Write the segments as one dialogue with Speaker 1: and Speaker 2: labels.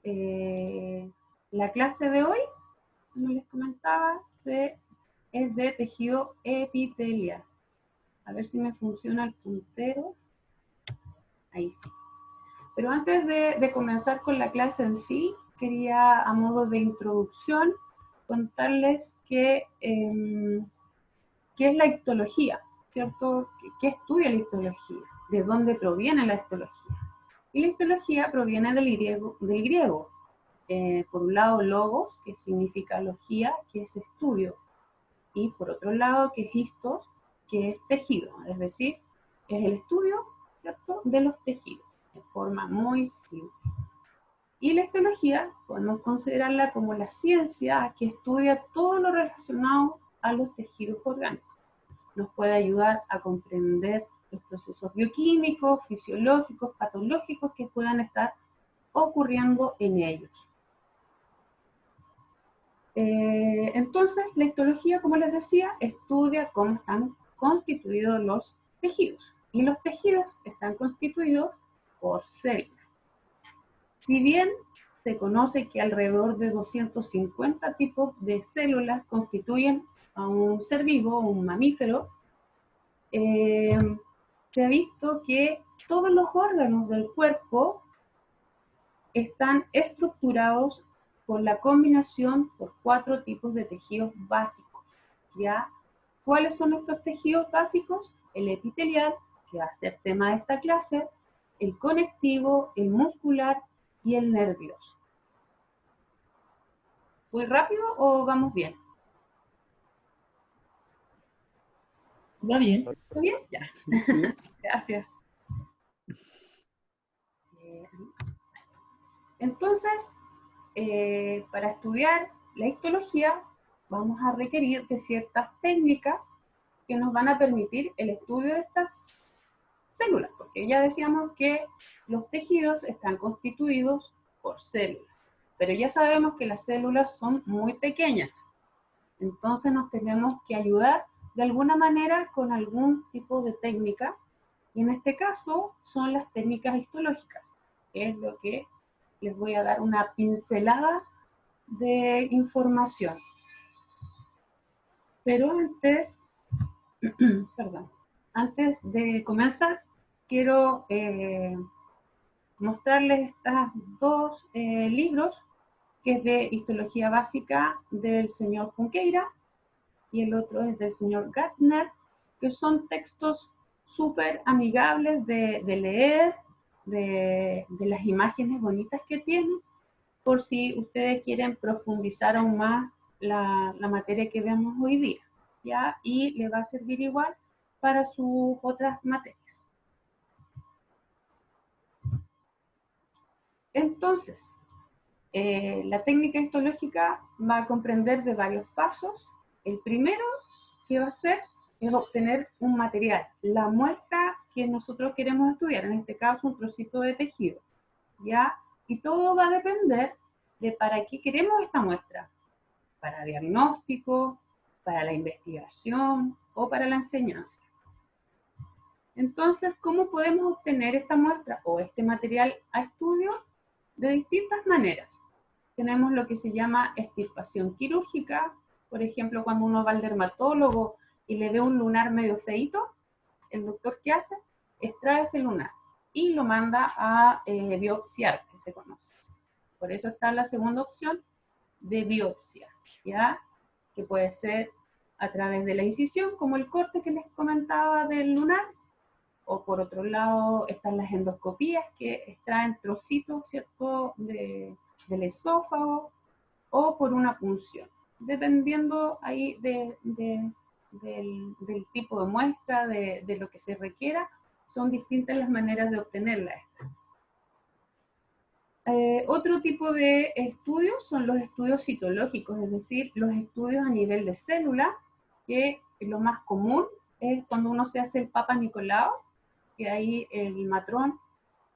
Speaker 1: la clase de hoy, como les comentaba, es de tejido epitelial. A ver si me funciona el puntero. Ahí sí. Pero antes de comenzar con la clase en sí, quería, a modo de introducción, contarles qué es la histología, ¿cierto? ¿Qué estudia la histología? ¿De dónde proviene la histología? Y la histología proviene del griego. Por un lado, logos, que significa logía, que es estudio, y por otro lado, que es histos, que es tejido, es decir, es el estudio, ¿cierto?, de los tejidos, de forma muy simple. Y la histología podemos considerarla como la ciencia que estudia todo lo relacionado a los tejidos orgánicos. Nos puede ayudar a comprender los procesos bioquímicos, fisiológicos, patológicos que puedan estar ocurriendo en ellos. Entonces, la histología, como les decía, estudia cómo están constituidos los tejidos. Y los tejidos están constituidos por células. Si bien se conoce que alrededor de 250 tipos de células constituyen a un ser vivo, un mamífero, se ha visto que todos los órganos del cuerpo están estructurados por la combinación por 4 tipos de tejidos básicos, ¿ya? ¿Cuáles son estos tejidos básicos? El epitelial, que va a ser tema de esta clase, el conectivo, el muscular y el nervioso. ¿Muy rápido o vamos bien?
Speaker 2: Va bien.
Speaker 1: ¿Está bien? Ya.
Speaker 2: Sí.
Speaker 1: Gracias. Entonces, para estudiar la histología, vamos a requerir de ciertas técnicas que nos van a permitir el estudio de estas células, porque ya decíamos que los tejidos están constituidos por células, pero ya sabemos que las células son muy pequeñas, entonces nos tenemos que ayudar de alguna manera con algún tipo de técnica, y en este caso son las técnicas histológicas, que es lo que les voy a dar una pincelada de información. Pero antes, perdón, antes de comenzar, quiero mostrarles estos dos libros, que es de histología básica del señor Junqueira y el otro es del señor Gärtner, que son textos súper amigables de leer, de las imágenes bonitas que tienen, por si ustedes quieren profundizar aún más la materia que vemos hoy día, ¿ya? Y le va a servir igual para sus otras materias. Entonces, la técnica histológica va a comprender de varios pasos. El primero que va a hacer es obtener un material, la muestra que nosotros queremos estudiar, en este caso un trocito de tejido, ¿ya? Y todo va a depender de para qué queremos esta muestra, para diagnóstico, para la investigación o para la enseñanza. Entonces, ¿cómo podemos obtener esta muestra o este material a estudio? De distintas maneras. Tenemos lo que se llama extirpación quirúrgica, por ejemplo, cuando uno va al dermatólogo y le ve un lunar medio feito, el doctor ¿qué hace? Extrae ese lunar y lo manda a biopsiar, que se conoce. Por eso está la segunda opción de biopsia, ¿ya? Que puede ser a través de la incisión, como el corte que les comentaba del lunar, o por otro lado están las endoscopías que extraen trocitos, ¿cierto?, del esófago, o por una punción, dependiendo ahí del tipo de muestra, de lo que se requiera, son distintas las maneras de obtenerla. Otro tipo de estudios son los estudios citológicos, es decir, los estudios a nivel de célula, que lo más común es cuando uno se hace el Papa Nicolau, que ahí el matrón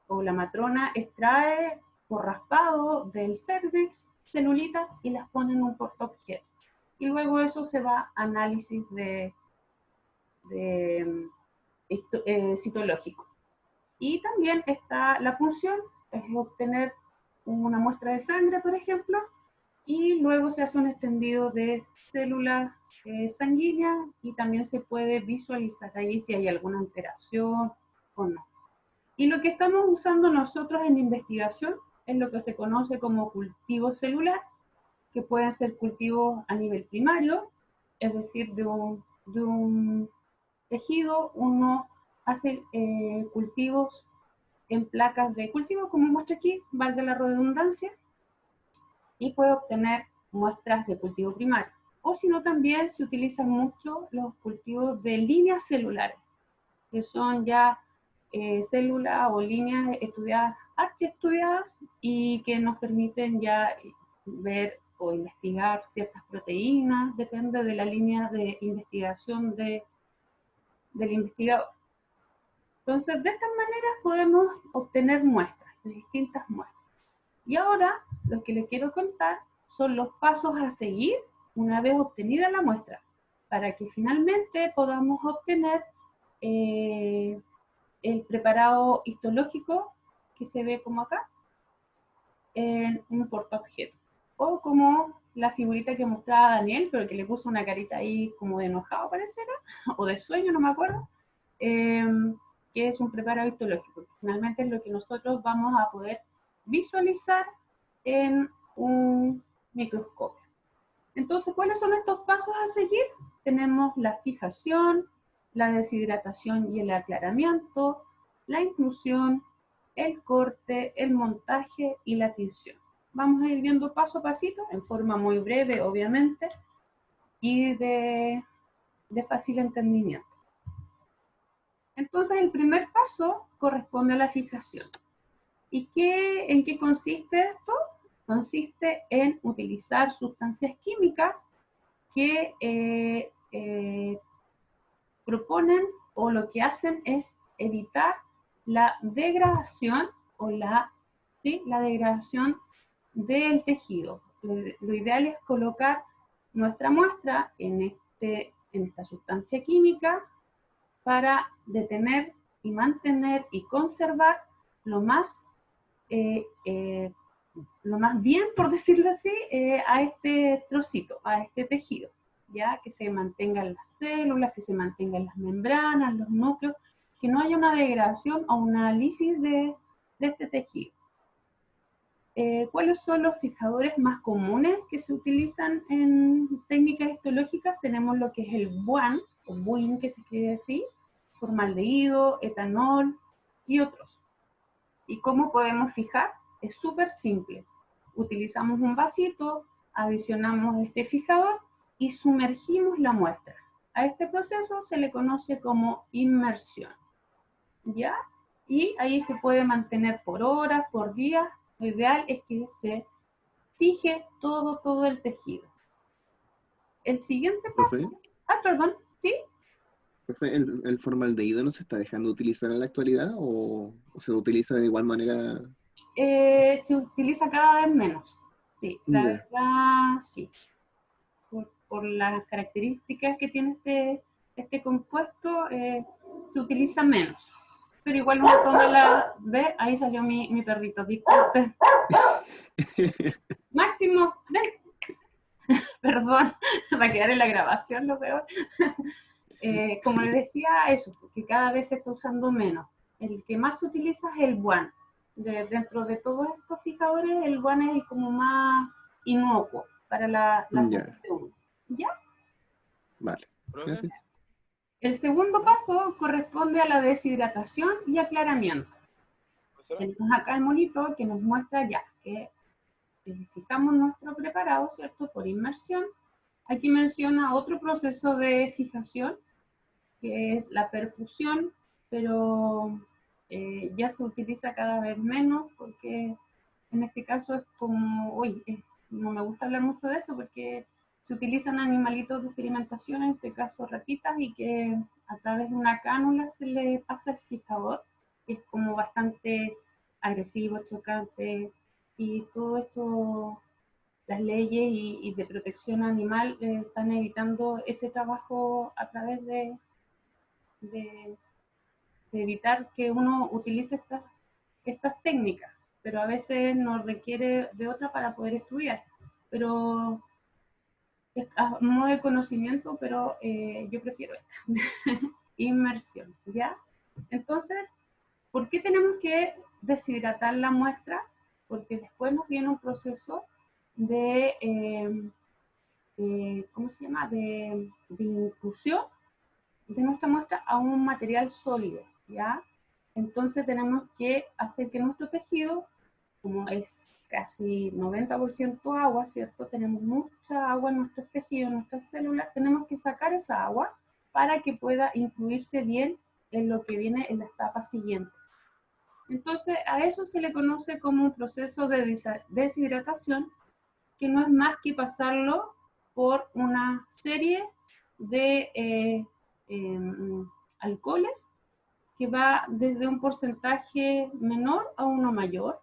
Speaker 1: o la matrona extrae por raspado del cervix celulitas y las pone en un portaobjeto. Y luego eso se va a análisis citológico. Y también está la punción, es obtener una muestra de sangre, por ejemplo, y luego se hace un extendido de células sanguíneas y también se puede visualizar ahí si hay alguna alteración o no. Y lo que estamos usando nosotros en investigación es lo que se conoce como cultivo celular, que pueden ser cultivos a nivel primario, es decir, de un tejido, uno hace cultivos en placas de cultivo, como muestra aquí, valga la redundancia, y puede obtener muestras de cultivo primario. O si no, también se utilizan mucho los cultivos de líneas celulares, que son ya células o líneas estudiadas, estudiadas, y que nos permiten ya ver o investigar ciertas proteínas, depende de la línea de investigación del investigador. Entonces, de estas maneras podemos obtener muestras, de distintas muestras. Y ahora, lo que les quiero contar son los pasos a seguir una vez obtenida la muestra, para que finalmente podamos obtener el preparado histológico que se ve como acá, en un portaobjeto. O como la figurita que mostraba Daniel, pero que le puso una carita ahí como de enojado, pareciera, o de sueño, no me acuerdo, que es un preparado histológico. Finalmente es lo que nosotros vamos a poder visualizar en un microscopio. Entonces, ¿cuáles son estos pasos a seguir? Tenemos la fijación, la deshidratación y el aclaramiento, la inclusión, el corte, el montaje y la tinción. Vamos a ir viendo paso a pasito, en forma muy breve, obviamente, y de fácil entendimiento. Entonces, el primer paso corresponde a la fijación. ¿Y en qué consiste esto? Consiste en utilizar sustancias químicas que proponen o lo que hacen es evitar la degradación o la degradación del tejido. Lo ideal es colocar nuestra muestra en esta sustancia química para detener y mantener y conservar lo más bien, por decirlo así, a este trocito, a este tejido, ya que se mantengan las células, que se mantengan las membranas, los núcleos, que no haya una degradación o una lisis de este tejido. ¿Cuáles son los fijadores más comunes que se utilizan en técnicas histológicas? Tenemos lo que es el BUAN, o BUIN, que se escribe así, formaldehído, etanol y otros. ¿Y cómo podemos fijar? Es súper simple. Utilizamos un vasito, adicionamos este fijador y sumergimos la muestra. A este proceso se le conoce como inmersión, ¿ya? Y ahí se puede mantener por horas, por días. Lo ideal es que se fije todo el tejido. El siguiente paso...
Speaker 3: Profe,
Speaker 1: perdón, ¿sí?
Speaker 3: profe, ¿el formaldehído no se está dejando utilizar en la actualidad o se utiliza de igual manera?
Speaker 1: Se utiliza cada vez menos. Sí, la
Speaker 3: Ya.
Speaker 1: verdad, sí. Por las características que tiene este compuesto, se utiliza menos. Pero igual uno toma la... ¿Ve? Ahí salió mi perrito, disculpe. Máximo, ven. Perdón, va a quedar en la grabación lo peor. Como les decía, eso, que cada vez se está usando menos. El que más se utiliza es el BUAN. Dentro de todos estos fijadores, el BUAN es el como más inocuo para la salud
Speaker 3: Ya,
Speaker 1: de uno. ¿Ya?
Speaker 3: vale. Gracias.
Speaker 1: El segundo paso corresponde a la deshidratación y aclaramiento. Tenemos acá el monito que nos muestra ya que fijamos nuestro preparado, ¿cierto? Por inmersión. Aquí menciona otro proceso de fijación, que es la perfusión, pero ya se utiliza cada vez menos porque en este caso es como, no me gusta hablar mucho de esto porque se utilizan animalitos de experimentación, en este caso ratitas, y que a través de una cánula se le pasa el fijador, que es como bastante agresivo, chocante, y todo esto, las leyes y de protección animal están evitando ese trabajo a través de evitar que uno utilice estas técnicas. pero a veces nos requiere de otra para poder estudiar. Pero es a modo de conocimiento, pero yo prefiero esta. Inmersión, ¿ya? Entonces, ¿por qué tenemos que deshidratar la muestra? Porque después nos viene un proceso de, ¿cómo se llama? De inclusión de nuestra muestra a un material sólido, ¿ya? Entonces tenemos que hacer que nuestro tejido, como es casi 90% agua, ¿cierto? Tenemos mucha agua en nuestros tejidos, en nuestras células, tenemos que sacar esa agua para que pueda incluirse bien en lo que viene en las etapas siguientes. Entonces, a eso se le conoce como un proceso de deshidratación, que no es más que pasarlo por una serie de alcoholes que va desde un porcentaje menor a uno mayor,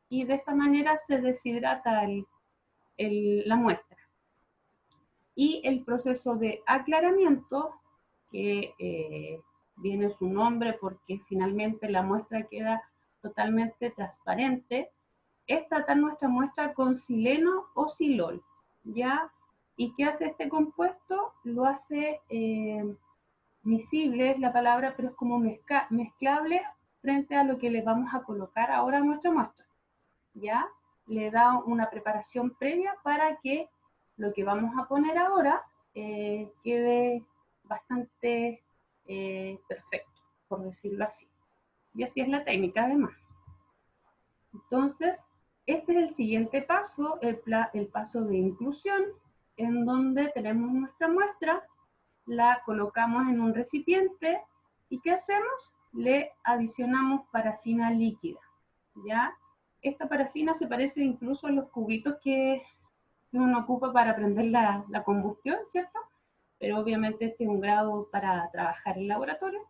Speaker 1: y de esa manera se deshidrata la muestra. Y el proceso de aclaramiento, que viene su nombre porque finalmente la muestra queda totalmente transparente, es tratar nuestra muestra con sileno o silol, ¿ya? ¿Y qué hace este compuesto? Lo hace miscible, es la palabra, pero es como mezclable frente a lo que le vamos a colocar ahora a nuestra muestra, ¿ya? Le da una preparación previa para que lo que vamos a poner ahora quede bastante perfecto, por decirlo así. Y así es la técnica además. Entonces, este es el siguiente paso, el paso de inclusión, en donde tenemos nuestra muestra, la colocamos en un recipiente y ¿qué hacemos? Le adicionamos parafina líquida, ¿ya? Esta parafina se parece incluso a los cubitos que uno ocupa para prender la combustión, ¿cierto? Pero obviamente este es un grado para trabajar en laboratorio.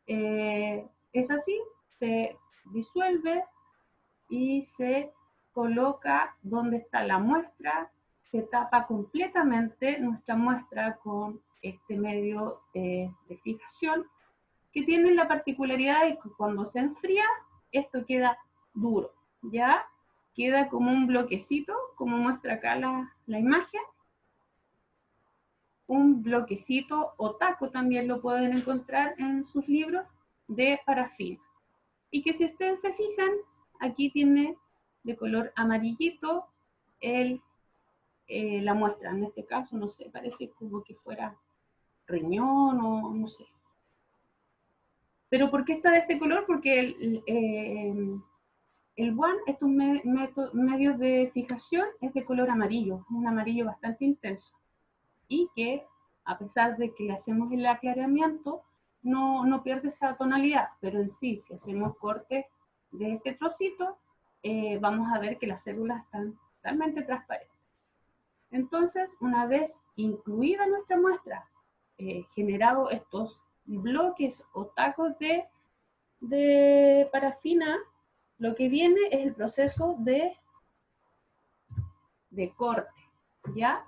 Speaker 1: Es así, se disuelve y se coloca donde está la muestra, se tapa completamente nuestra muestra con este medio de fijación, que tiene la particularidad de que cuando se enfría, esto queda duro, ¿ya? Queda como un bloquecito, como muestra acá la imagen, un bloquecito o taco también lo pueden encontrar en sus libros de parafina. Y que si ustedes se fijan, aquí tiene de color amarillito la muestra. En este caso, no sé, parece como que fuera riñón o no sé. ¿Pero por qué está de este color? Porque el WAN, estos medios de fijación, es de color amarillo, un amarillo bastante intenso. Y que, a pesar de que le hacemos el aclaramiento, no pierde esa tonalidad, pero en sí, si hacemos cortes de este trocito, vamos a ver que las células están totalmente transparentes. Entonces, una vez incluida nuestra muestra, generado estos bloques o tacos de parafina, lo que viene es el proceso de corte, ¿ya?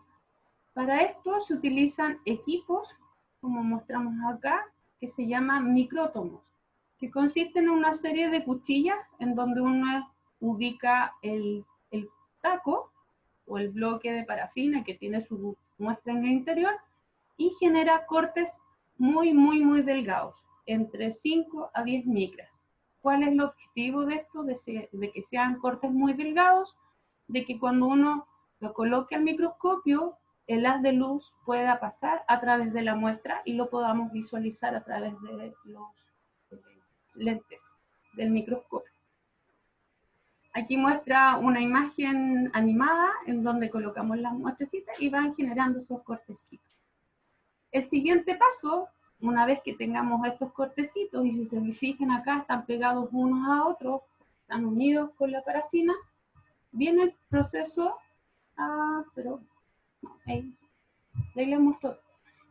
Speaker 1: Para esto se utilizan equipos, como mostramos acá, que se llaman micrótomos, que consisten en una serie de cuchillas en donde uno ubica el taco o el bloque de parafina que tiene su muestra en el interior y genera cortes muy delgados, entre 5 a 10 micras. ¿Cuál es el objetivo de esto? De que sean cortes muy delgados, de que cuando uno lo coloque al microscopio, el haz de luz pueda pasar a través de la muestra y lo podamos visualizar a través de los lentes del microscopio. Aquí muestra una imagen animada en donde colocamos las muestrecitas y van generando esos cortecitos. El siguiente paso, una vez que tengamos estos cortecitos, y si se fijan acá están pegados unos a otros, están unidos con la parafina, viene el proceso, pero no, ahí les muestro.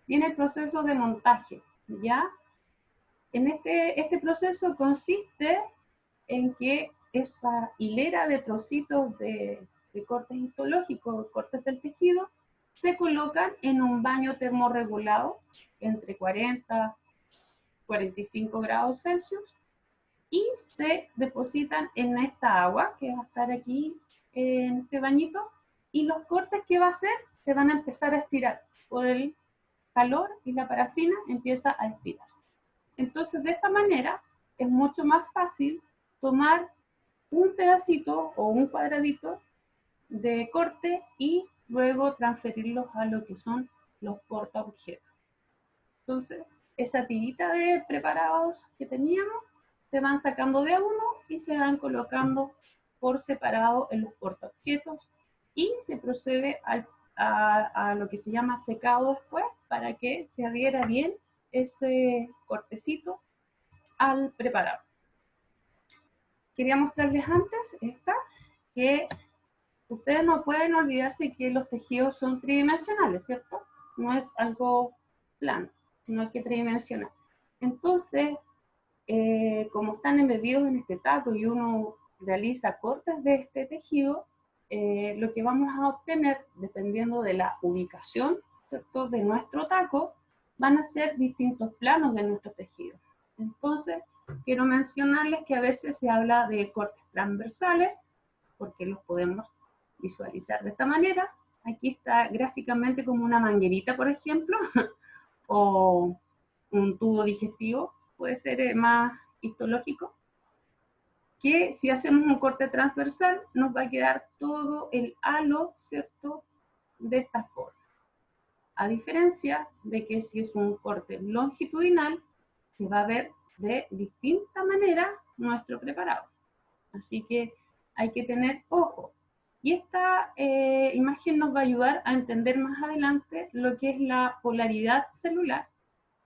Speaker 1: Viene el proceso de montaje, ¿ya? En este proceso consiste en que esta hilera de trocitos de cortes histológicos, cortes del tejido, se colocan en un baño termorregulado entre 40 y 45 grados Celsius y se depositan en esta agua que va a estar aquí en este bañito, y los cortes que va a hacer se van a empezar a estirar por el calor y la parafina empieza a estirarse. Entonces, de esta manera es mucho más fácil tomar un pedacito o un cuadradito de corte y luego transferirlos a lo que son los portaobjetos. Entonces, esa tirita de preparados que teníamos se van sacando de a uno y se van colocando por separado en los portaobjetos y se procede a lo que se llama secado después para que se adhiera bien ese cortecito al preparado. Quería mostrarles antes que ustedes no pueden olvidarse que los tejidos son tridimensionales, ¿cierto? No es algo plano, sino que tridimensional. Entonces, como están embebidos en este taco y uno realiza cortes de este tejido, lo que vamos a obtener, dependiendo de la ubicación, ¿cierto?, de nuestro taco, van a ser distintos planos de nuestro tejido. Entonces, quiero mencionarles que a veces se habla de cortes transversales, porque los podemos visualizar de esta manera. Aquí está gráficamente como una manguerita, por ejemplo, o un tubo digestivo, puede ser más histológico, que si hacemos un corte transversal nos va a quedar todo el halo, ¿cierto?, de esta forma. A diferencia de que si es un corte longitudinal, se va a ver de distinta manera nuestro preparado. Así que hay que tener ojo. Y esta imagen nos va a ayudar a entender más adelante lo que es la polaridad celular,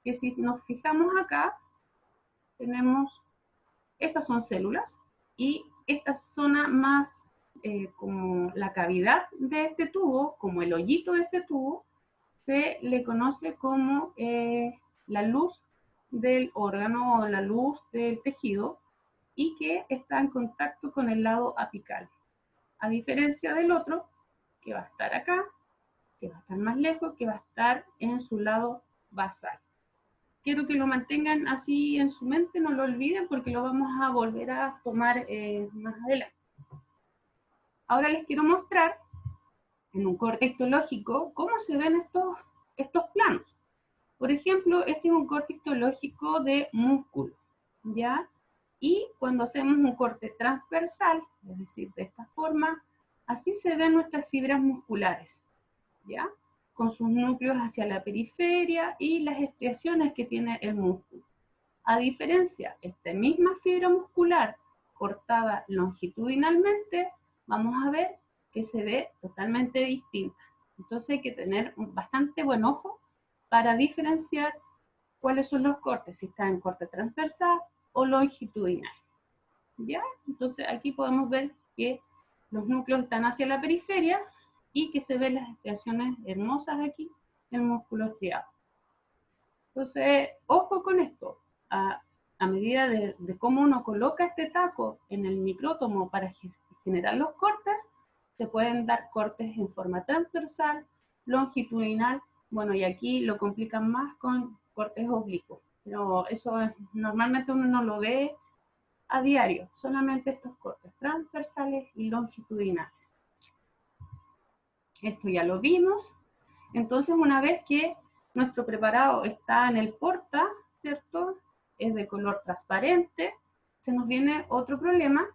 Speaker 1: que si nos fijamos acá, tenemos, estas son células, y esta zona más como la cavidad de este tubo, como el hoyito de este tubo, se le conoce como la luz del órgano o la luz del tejido, y que está en contacto con el lado apical. A diferencia del otro, que va a estar acá, que va a estar más lejos, que va a estar en su lado basal. Quiero que lo mantengan así en su mente, no lo olviden porque lo vamos a volver a tomar más adelante. Ahora les quiero mostrar en un corte histológico cómo se ven estos planos. Por ejemplo, este es un corte histológico de músculo, ¿ya? Y cuando hacemos un corte transversal, es decir, de esta forma, así se ven nuestras fibras musculares, ¿ya?, con sus núcleos hacia la periferia y las estriaciones que tiene el músculo. A diferencia, esta misma fibra muscular cortada longitudinalmente, vamos a ver que se ve totalmente distinta. Entonces hay que tener bastante buen ojo para diferenciar cuáles son los cortes, si está en corte transversal o longitudinal, ¿ya? Entonces aquí podemos ver que los núcleos están hacia la periferia y que se ven las extensiones hermosas aquí del músculo estriado. Entonces, ojo con esto. A medida de cómo uno coloca este taco en el micrótomo para generar los cortes, se pueden dar cortes en forma transversal, longitudinal, bueno, y aquí lo complican más con cortes oblicuos, pero eso normalmente uno no lo ve a diario, solamente estos cortes transversales y longitudinales. Esto ya lo vimos. Entonces, una vez que nuestro preparado está en el porta, ¿cierto?, es de color transparente, se nos viene otro problema,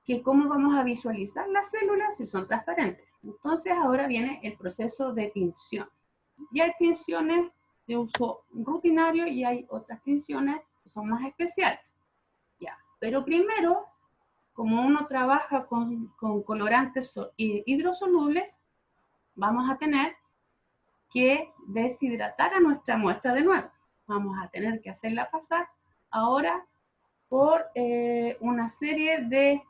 Speaker 1: que cómo vamos a visualizar las células si son transparentes. Entonces, ahora viene el proceso de tinción. Y hay tinciones de uso rutinario y hay otras tinciones que son más especiales. Ya. Pero primero, como uno trabaja con colorantes hidrosolubles, vamos a tener que deshidratar a nuestra muestra de nuevo. Vamos a tener que hacerla pasar ahora por una serie de,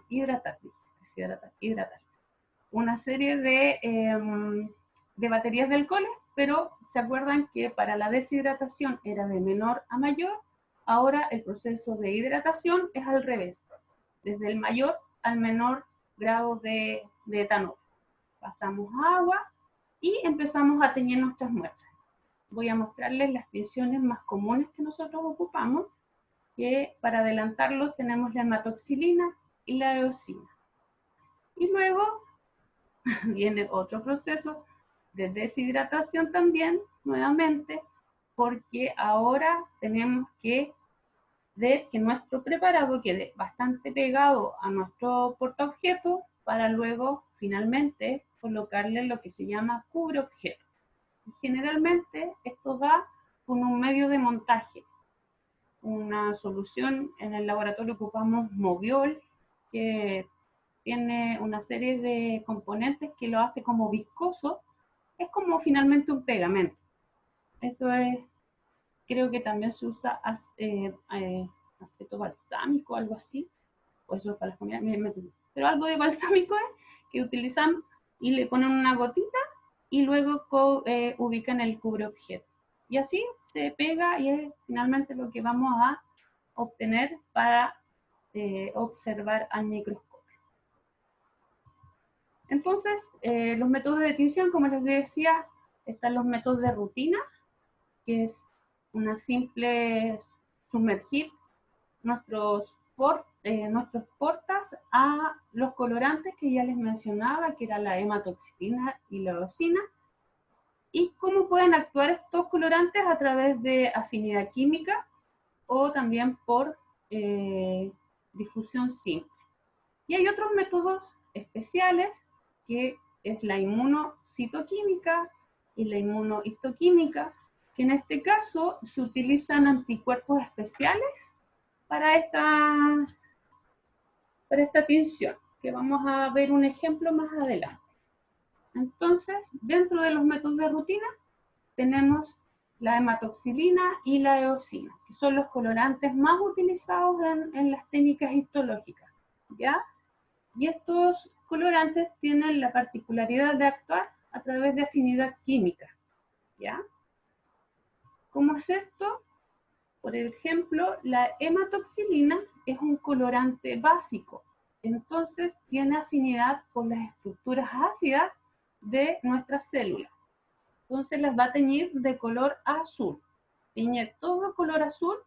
Speaker 1: hidratar. Una serie de baterías de alcoholes, pero se acuerdan que para la deshidratación era de menor a mayor, ahora el proceso de hidratación es al revés, desde el mayor al menor grado de etanol. Pasamos agua y empezamos a teñir nuestras muestras. Voy a mostrarles las tinciones más comunes que nosotros ocupamos. que para adelantarlos tenemos la hematoxilina y la eosina. Y luego viene otro proceso de deshidratación también, nuevamente, porque ahora tenemos que ver que nuestro preparado quede bastante pegado a nuestro portaobjeto para luego finalmente colocarle lo que se llama cubreobjeto. Generalmente esto va con un medio de montaje, una solución. En el laboratorio ocupamos Mobiol, que tiene una serie de componentes que lo hace como viscoso, es como finalmente un pegamento. Eso es, creo que también se usa aceto balsámico, algo así, o eso es para las comidas, pero algo de balsámico es que utilizan y le ponen una gotita y luego ubican el cubreobjeto. Y así se pega y es finalmente lo que vamos a obtener para observar al microscopio. Entonces, los métodos de tinción, como les decía, están los métodos de rutina, que es una simple sumergir nuestros portas a los colorantes que ya les mencionaba, que era la hematoxilina y la eosina. ¿Y cómo pueden actuar estos colorantes? A través de afinidad química o también por difusión simple. Y hay otros métodos especiales, que es la inmunocitoquímica y la inmunohistoquímica, que en este caso se utilizan anticuerpos especiales para esta tinción, que vamos a ver un ejemplo más adelante. Entonces, dentro de los métodos de rutina, tenemos la hematoxilina y la eosina, que son los colorantes más utilizados en las técnicas histológicas, ¿ya? Y estos colorantes tienen la particularidad de actuar a través de afinidad química, ¿ya? ¿Cómo es esto? Por ejemplo, la hematoxilina es un colorante básico, entonces tiene afinidad por las estructuras ácidas de nuestras células. Entonces las va a teñir de color azul. Tiñe todo color azul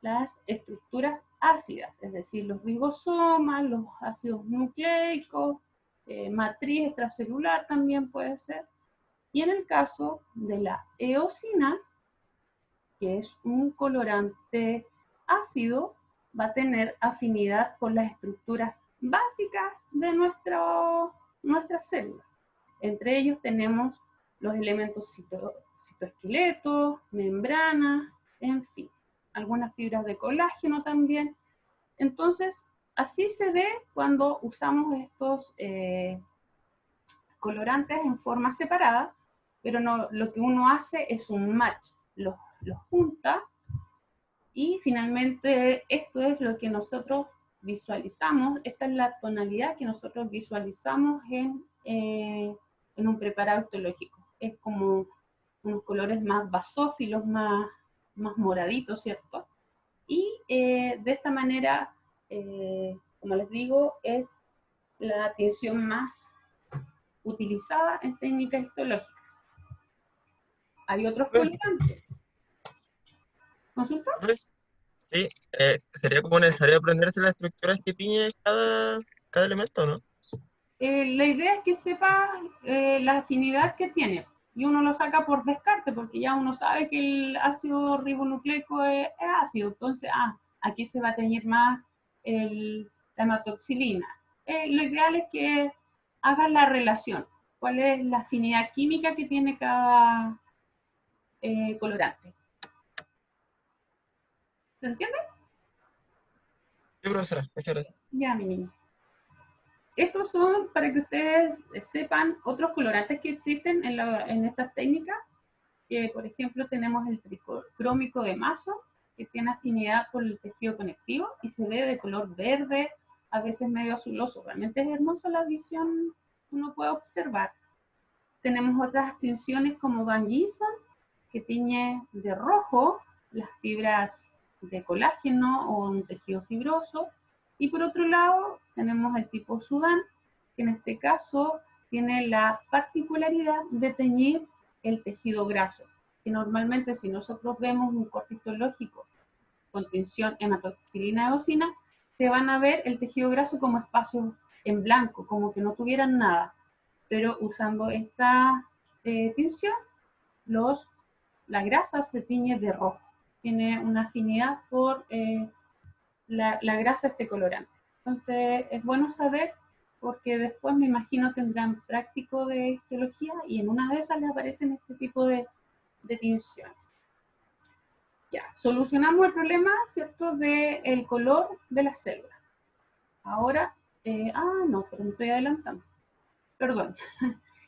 Speaker 1: las estructuras ácidas, es decir, los ribosomas, los ácidos nucleicos, matriz extracelular también puede ser. Y en el caso de la eosina, que es un colorante ácido, va a tener afinidad por las estructuras básicas de nuestras células. Entre ellos tenemos los elementos citoesqueletos, membranas, en fin, algunas fibras de colágeno también. Entonces, así se ve cuando usamos estos colorantes en forma separada, pero no, lo que uno hace es un match, los junta, y finalmente esto es lo que nosotros visualizamos. Esta es la tonalidad que nosotros visualizamos en un preparado histológico. Es como unos colores más basófilos, más moraditos, ¿cierto? Y de esta manera, como les digo, es la tinción más utilizada en técnicas histológicas. Hay otros colorantes. ¿Consulta?
Speaker 4: Sí, sería como necesario aprenderse las estructuras que tiene cada elemento, ¿no?
Speaker 1: La idea es que sepa la afinidad que tiene, y uno lo saca por descarte, porque ya uno sabe que el ácido ribonucleico es ácido, entonces, aquí se va a teñir más la hematoxilina. Lo ideal es que hagas la relación, cuál es la afinidad química que tiene cada colorante. ¿Se entiende?
Speaker 4: Sí, profesora, muchas gracias.
Speaker 1: Ya, mi niño. Estos son, para que ustedes sepan, otros colorantes que existen en estas técnicas. Que, por ejemplo, tenemos el tricrómico de Maso, que tiene afinidad por el tejido conectivo y se ve de color verde, a veces medio azuloso. Realmente es hermosa la visión que uno puede observar. Tenemos otras tinciones como Van Gieson, que tiñe de rojo las fibras de colágeno o un tejido fibroso. Y por otro lado, tenemos el tipo Sudán, que en este caso tiene la particularidad de teñir el tejido graso, que normalmente si nosotros vemos un corte histológico con tinción hematoxilina eosina, se van a ver el tejido graso como espacios en blanco, como que no tuvieran nada. Pero usando esta tinción, la grasa se tiñe de rojo. Tiene una afinidad por la grasa, este colorante. Entonces, es bueno saber, porque después me imagino tendrán práctico de histología y en una de esas les aparecen este tipo de tinciones. Ya, solucionamos el problema, ¿cierto?, del color de las células. Ahora, no, pero me estoy adelantando. Perdón.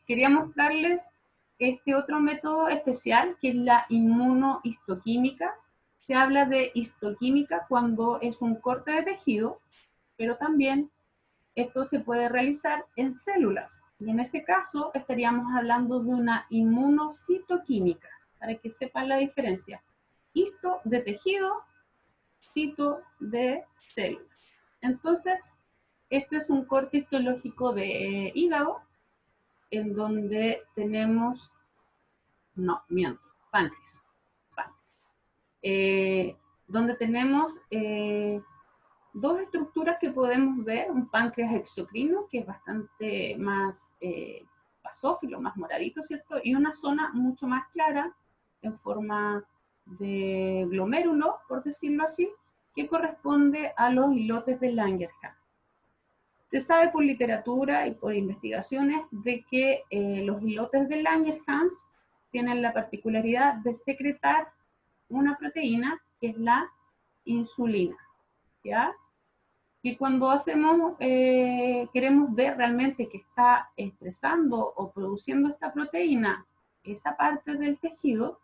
Speaker 1: Quería mostrarles este otro método especial, que es la inmunohistoquímica. Se habla de histoquímica cuando es un corte de tejido, pero también esto se puede realizar en células. Y en ese caso estaríamos hablando de una inmunocitoquímica, para que sepan la diferencia. Histo de tejido, cito de células. Entonces, este es un corte histológico de hígado, en donde tenemos, páncreas. Donde tenemos dos estructuras que podemos ver, un páncreas exocrino, que es bastante más basófilo, más moradito, ¿cierto? Y una zona mucho más clara, en forma de glomérulo, por decirlo así, que corresponde a los islotes de Langerhans. Se sabe por literatura y por investigaciones de que los islotes de Langerhans tienen la particularidad de secretar una proteína que es la insulina, ¿ya? Y cuando queremos ver realmente que está expresando o produciendo esta proteína, esa parte del tejido,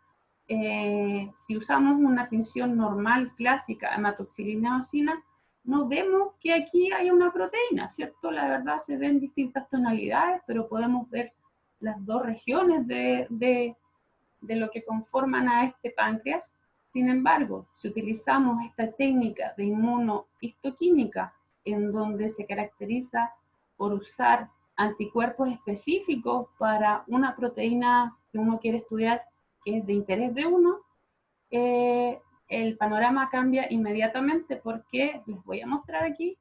Speaker 1: si usamos una tinción normal, clásica, hematoxilina eosina, no vemos que aquí hay una proteína, ¿cierto? La verdad se ven distintas tonalidades, pero podemos ver las dos regiones de lo que conforman a este páncreas. Sin embargo, si utilizamos esta técnica de inmunohistoquímica, en donde se caracteriza por usar anticuerpos específicos para una proteína que uno quiere estudiar, que es de interés de uno, el panorama cambia inmediatamente, porque les voy a mostrar aquí,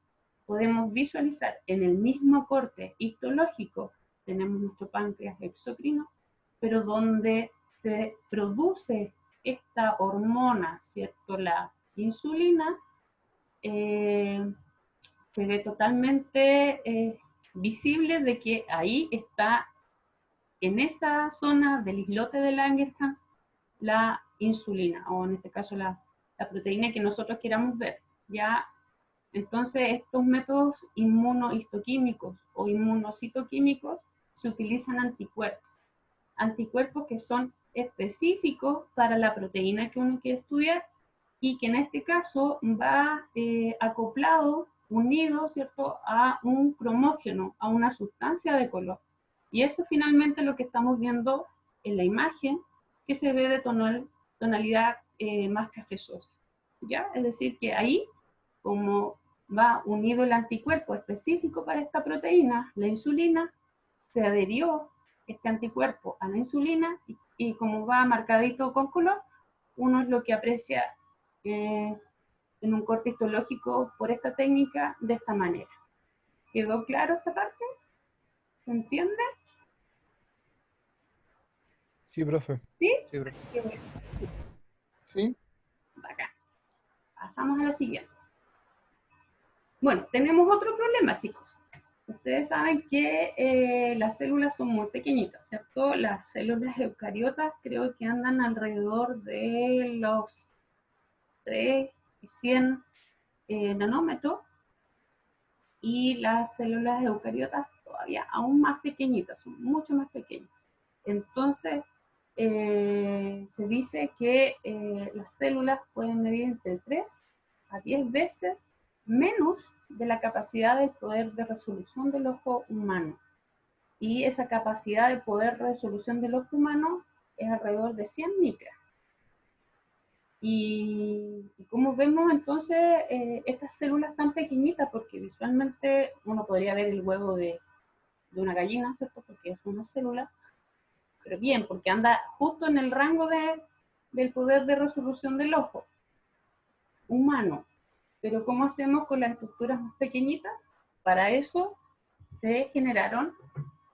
Speaker 1: podemos visualizar en el mismo corte histológico, tenemos nuestro páncreas exocrino, pero donde se produce esta hormona, ¿cierto?, la insulina, se ve totalmente visible de que ahí está, en esta zona del islote de Langerhans, la insulina, o en este caso la proteína que nosotros queramos ver, ¿ya? Entonces, estos métodos inmunohistoquímicos o inmunocitoquímicos se utilizan anticuerpos que son específicos para la proteína que uno quiere estudiar, y que en este caso va acoplado, unido, ¿cierto?, a un cromógeno, a una sustancia de color. Y eso finalmente es lo que estamos viendo en la imagen, que se ve de tonalidad más cafezosa, ¿ya? Es decir, que ahí, como va unido el anticuerpo específico para esta proteína, la insulina, se adherió este anticuerpo a la insulina, y como va marcadito con color, uno es lo que aprecia en un corte histológico por esta técnica de esta manera. ¿Quedó claro esta parte? ¿Se entiende?
Speaker 5: Sí, profe.
Speaker 1: ¿Sí?
Speaker 5: Sí, profe.
Speaker 1: Qué bueno.
Speaker 3: ¿Sí?
Speaker 1: Bacán. Pasamos a la siguiente. Bueno, tenemos otro problema, chicos. Ustedes saben que las células son muy pequeñitas, ¿cierto? Las células eucariotas creo que andan alrededor de los 3 y 100 nanómetros, y las células eucariotas todavía aún más pequeñitas, son mucho más pequeñas. Entonces, se dice que las células pueden medir entre 3 a 10 veces menos de la capacidad del poder de resolución del ojo humano. Y esa capacidad de poder de resolución del ojo humano es alrededor de 100 micras. Y como vemos entonces, estas células tan pequeñitas, porque visualmente uno podría ver el huevo de una gallina, ¿cierto? Porque es una célula, pero bien, porque anda justo en el rango del poder de resolución del ojo. humano. Pero ¿cómo hacemos con las estructuras más pequeñitas? Para eso se generaron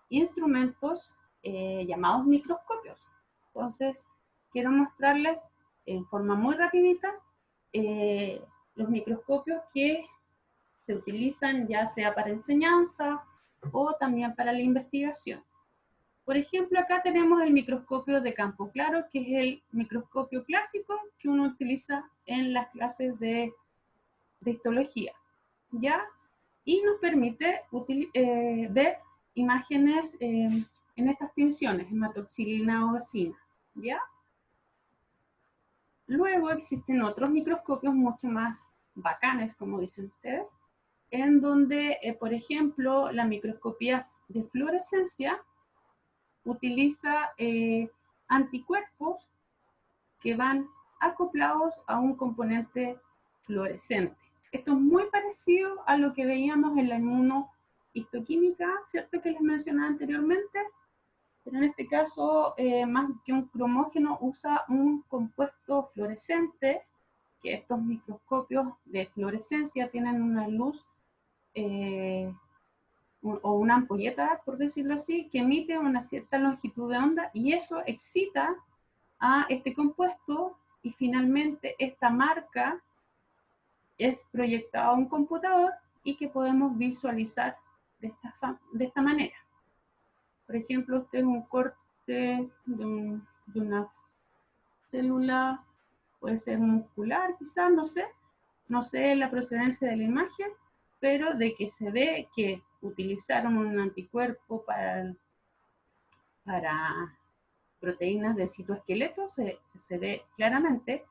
Speaker 1: instrumentos llamados microscopios. Entonces, quiero mostrarles en forma muy rapidita los microscopios que se utilizan ya sea para enseñanza o también para la investigación. Por ejemplo, acá tenemos el microscopio de campo claro, que es el microscopio clásico que uno utiliza en las clases de histología, ¿ya? Y nos permite ver imágenes en estas tinciones, hematoxilina o vecina, ¿ya? Luego existen otros microscopios mucho más bacanes, como dicen ustedes, en donde, por ejemplo, la microscopía de fluorescencia utiliza anticuerpos que van acoplados a un componente fluorescente. Esto es muy parecido a lo que veíamos en la inmunohistoquímica, ¿cierto? Que les mencionaba anteriormente, pero en este caso, más que un cromógeno, usa un compuesto fluorescente, que estos microscopios de fluorescencia tienen una luz o una ampolleta, por decirlo así, que emite una cierta longitud de onda y eso excita a este compuesto y finalmente esta marca es proyectada a un computador y que podemos visualizar de esta manera. Por ejemplo, este es un corte de una célula, puede ser muscular quizás, no sé la procedencia de la imagen, pero de que se ve que utilizaron un anticuerpo para proteínas de citoesqueleto, se ve claramente,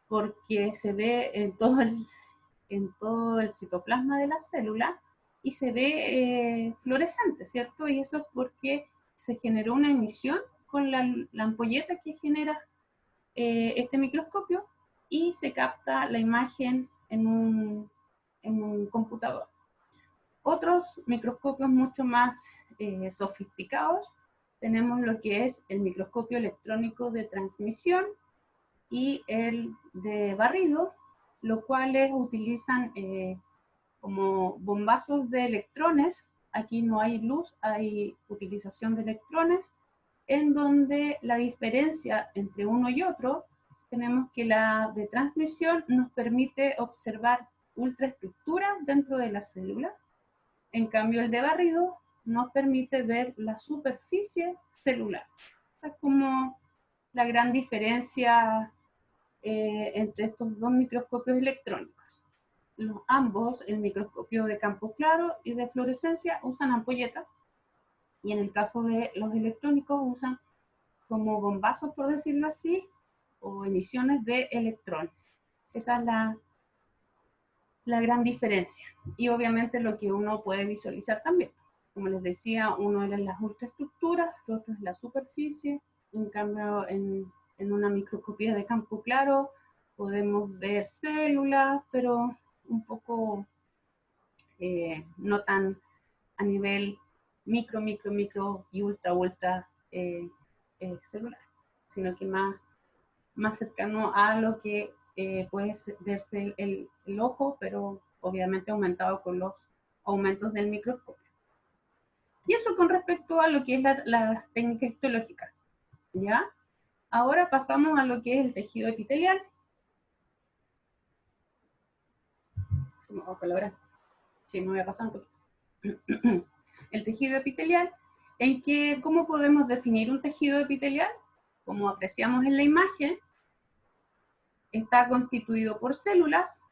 Speaker 1: porque se ve en todo el citoplasma de la célula y se ve fluorescente, ¿cierto? Y eso es porque se generó una emisión con la ampolleta que genera este microscopio y se capta la imagen en un computador. Otros microscopios mucho más sofisticados, tenemos lo que es el microscopio electrónico de transmisión y el de barrido, los cuales utilizan como bombazos de electrones. Aquí no hay luz, hay utilización de electrones, en donde la diferencia entre uno y otro, tenemos que la de transmisión nos permite observar ultraestructuras dentro de la célula. En cambio, el de barrido nos permite ver la superficie celular. Esta es como la gran diferencia entre estos dos microscopios electrónicos. Ambos, el microscopio de campo claro y de fluorescencia, usan ampolletas, y en el caso de los electrónicos usan como bombazos, por decirlo así, o emisiones de electrones. Esa es la gran diferencia. Y obviamente lo que uno puede visualizar también. Como les decía, uno es las ultraestructuras, el otro es la superficie. En cambio, en una microscopía de campo claro podemos ver células, pero un poco no tan a nivel micro y ultra celular, sino que más cercano a lo que puede verse el ojo, pero obviamente aumentado con los aumentos del microscopio. Y eso con respecto a lo que es la técnica histológica, ¿ya? Ahora pasamos a lo que es el tejido epitelial. Sí, me voy a pasar un poquito. El tejido epitelial, ¿cómo podemos definir un tejido epitelial? Como apreciamos en la imagen, está constituido por células.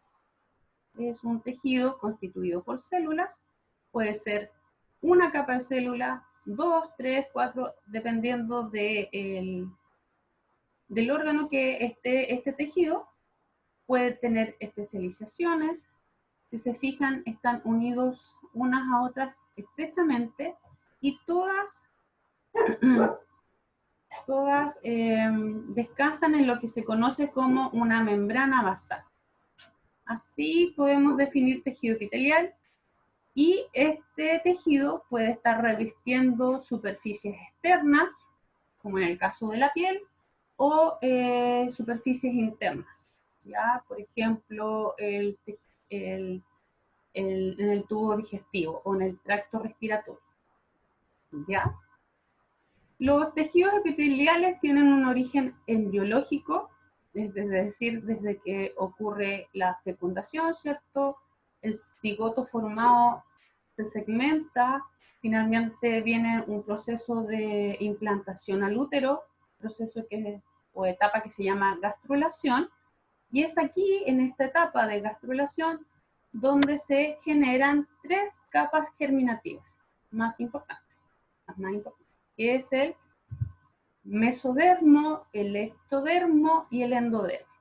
Speaker 1: Es un tejido constituido por células. Puede ser una capa de célula, 2, 3, 4, dependiendo del órgano que esté este tejido. Puede tener especializaciones. Si se fijan, están unidos unas a otras estrechamente y todas descansan en lo que se conoce como una membrana basal. Así podemos definir tejido epitelial, y este tejido puede estar revistiendo superficies externas, como en el caso de la piel, o superficies internas. ¿ya? Por ejemplo, en el tubo digestivo o en el tracto respiratorio, ¿ya? Los tejidos epiteliales tienen un origen embriológico, es decir, desde que ocurre la fecundación, ¿cierto? El cigoto formado se segmenta, finalmente viene un proceso de implantación al útero, proceso o etapa que se llama gastrulación, y es aquí, en esta etapa de gastrulación, donde se generan 3 capas germinativas más importantes, que es el mesodermo, el ectodermo y el endodermo.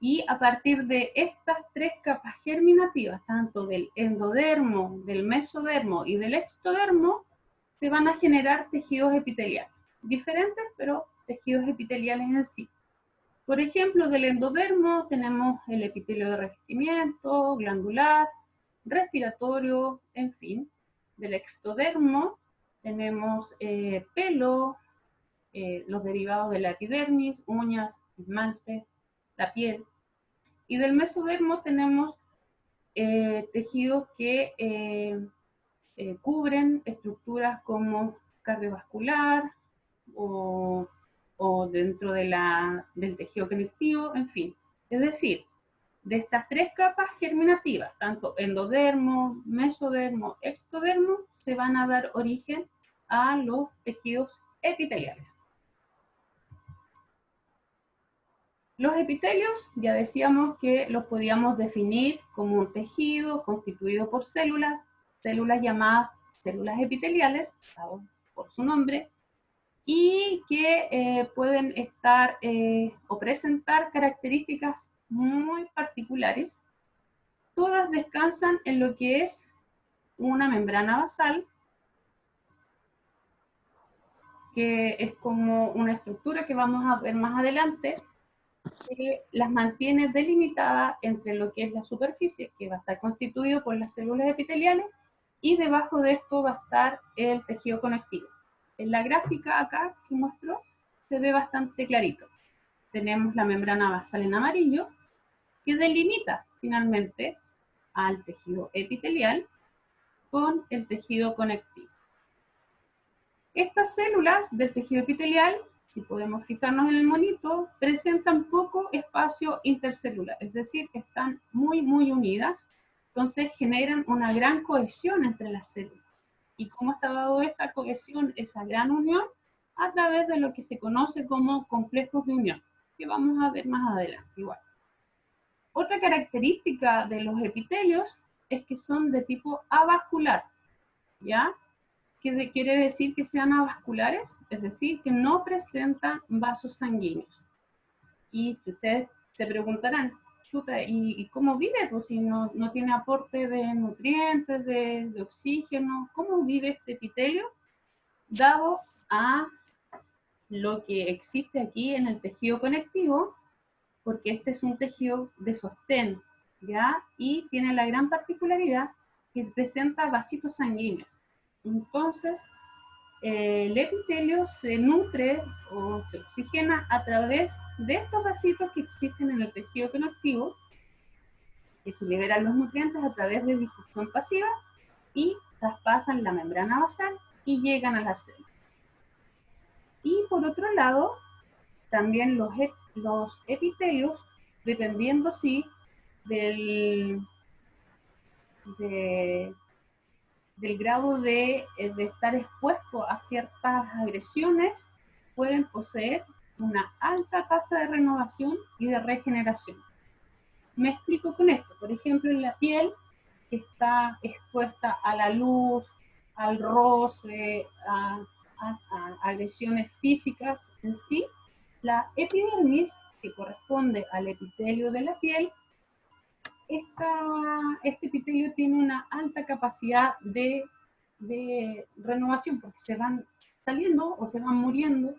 Speaker 1: Y a partir de estas 3 capas germinativas, tanto del endodermo, del mesodermo y del ectodermo, se van a generar tejidos epiteliales. Diferentes, pero tejidos epiteliales en sí. Por ejemplo, del endodermo tenemos el epitelio de revestimiento, glandular, respiratorio, en fin. Del ectodermo tenemos pelo, los derivados de la epidermis, uñas, esmalte, la piel. Y del mesodermo tenemos tejidos que cubren estructuras como cardiovascular o dentro del tejido conectivo, en fin. Es decir, de estas 3 capas germinativas, tanto endodermo, mesodermo, ectodermo, se van a dar origen a los tejidos epiteliales. Los epitelios, ya decíamos que los podíamos definir como un tejido constituido por células llamadas células epiteliales, por su nombre, y que pueden estar o presentar características muy particulares. Todas descansan en lo que es una membrana basal, que es como una estructura que vamos a ver más adelante, que las mantiene delimitadas entre lo que es la superficie, que va a estar constituido por las células epiteliales, y debajo de esto va a estar el tejido conectivo. En la gráfica acá que muestro se ve bastante clarito. Tenemos la membrana basal en amarillo, que delimita finalmente al tejido epitelial con el tejido conectivo. Estas células del tejido epitelial, si podemos fijarnos en el monito, presentan poco espacio intercelular, es decir, están muy unidas, entonces generan una gran cohesión entre las células. ¿Y cómo está dado esa cohesión, esa gran unión? A través de lo que se conoce como complejos de unión, que vamos a ver más adelante igual. Otra característica de los epitelios es que son de tipo avascular, ¿ya? ¿Qué quiere decir que sean avasculares? Es decir, que no presentan vasos sanguíneos. Y si ustedes se preguntarán, ¿y cómo vive? Pues si no tiene aporte de nutrientes, de oxígeno, ¿cómo vive este epitelio? Dado a lo que existe aquí en el tejido conectivo, porque este es un tejido de sostén, ¿ya? Y tiene la gran particularidad que presenta vasitos sanguíneos. Entonces, el epitelio se nutre o se oxigena a través de estos vasitos que existen en el tejido conectivo, que se liberan los nutrientes a través de difusión pasiva y traspasan la membrana basal y llegan a la célula. Y por otro lado, también los epitelios, dependiendo sí del grado de estar expuesto a ciertas agresiones, pueden poseer una alta tasa de renovación y de regeneración. Me explico con esto. Por ejemplo, en la piel está expuesta a la luz, al roce, a agresiones físicas en sí. La epidermis, que corresponde al epitelio de la piel, este epitelio tiene una alta capacidad de renovación, porque se van saliendo o se van muriendo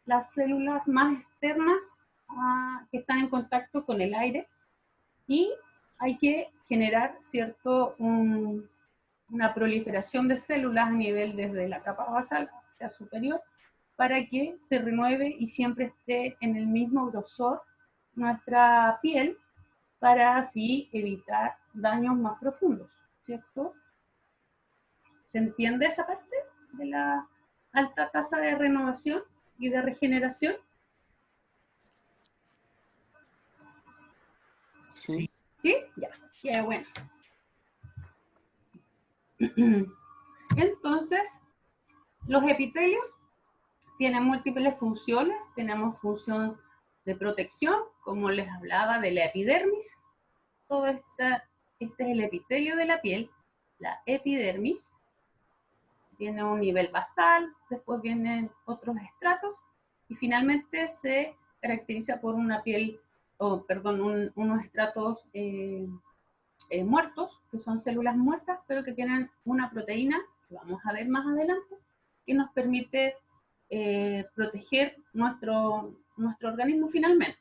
Speaker 1: las células más externas que están en contacto con el aire, y hay que generar una proliferación de células a nivel desde la capa basal hacia superior, para que se renueve y siempre esté en el mismo grosor nuestra piel para así evitar daños más profundos, ¿cierto? ¿Se entiende esa parte de la alta tasa de renovación y de regeneración?
Speaker 3: Sí.
Speaker 1: ¿Sí? Ya, qué bueno. Entonces, los epitelios tienen múltiples funciones. Tenemos función de protección, como les hablaba de la epidermis. Todo este es el epitelio de la piel, la epidermis. Tiene un nivel basal, después vienen otros estratos y finalmente se caracteriza por una piel, unos estratos muertos, que son células muertas, pero que tienen una proteína, que vamos a ver más adelante, que nos permite proteger nuestro organismo finalmente.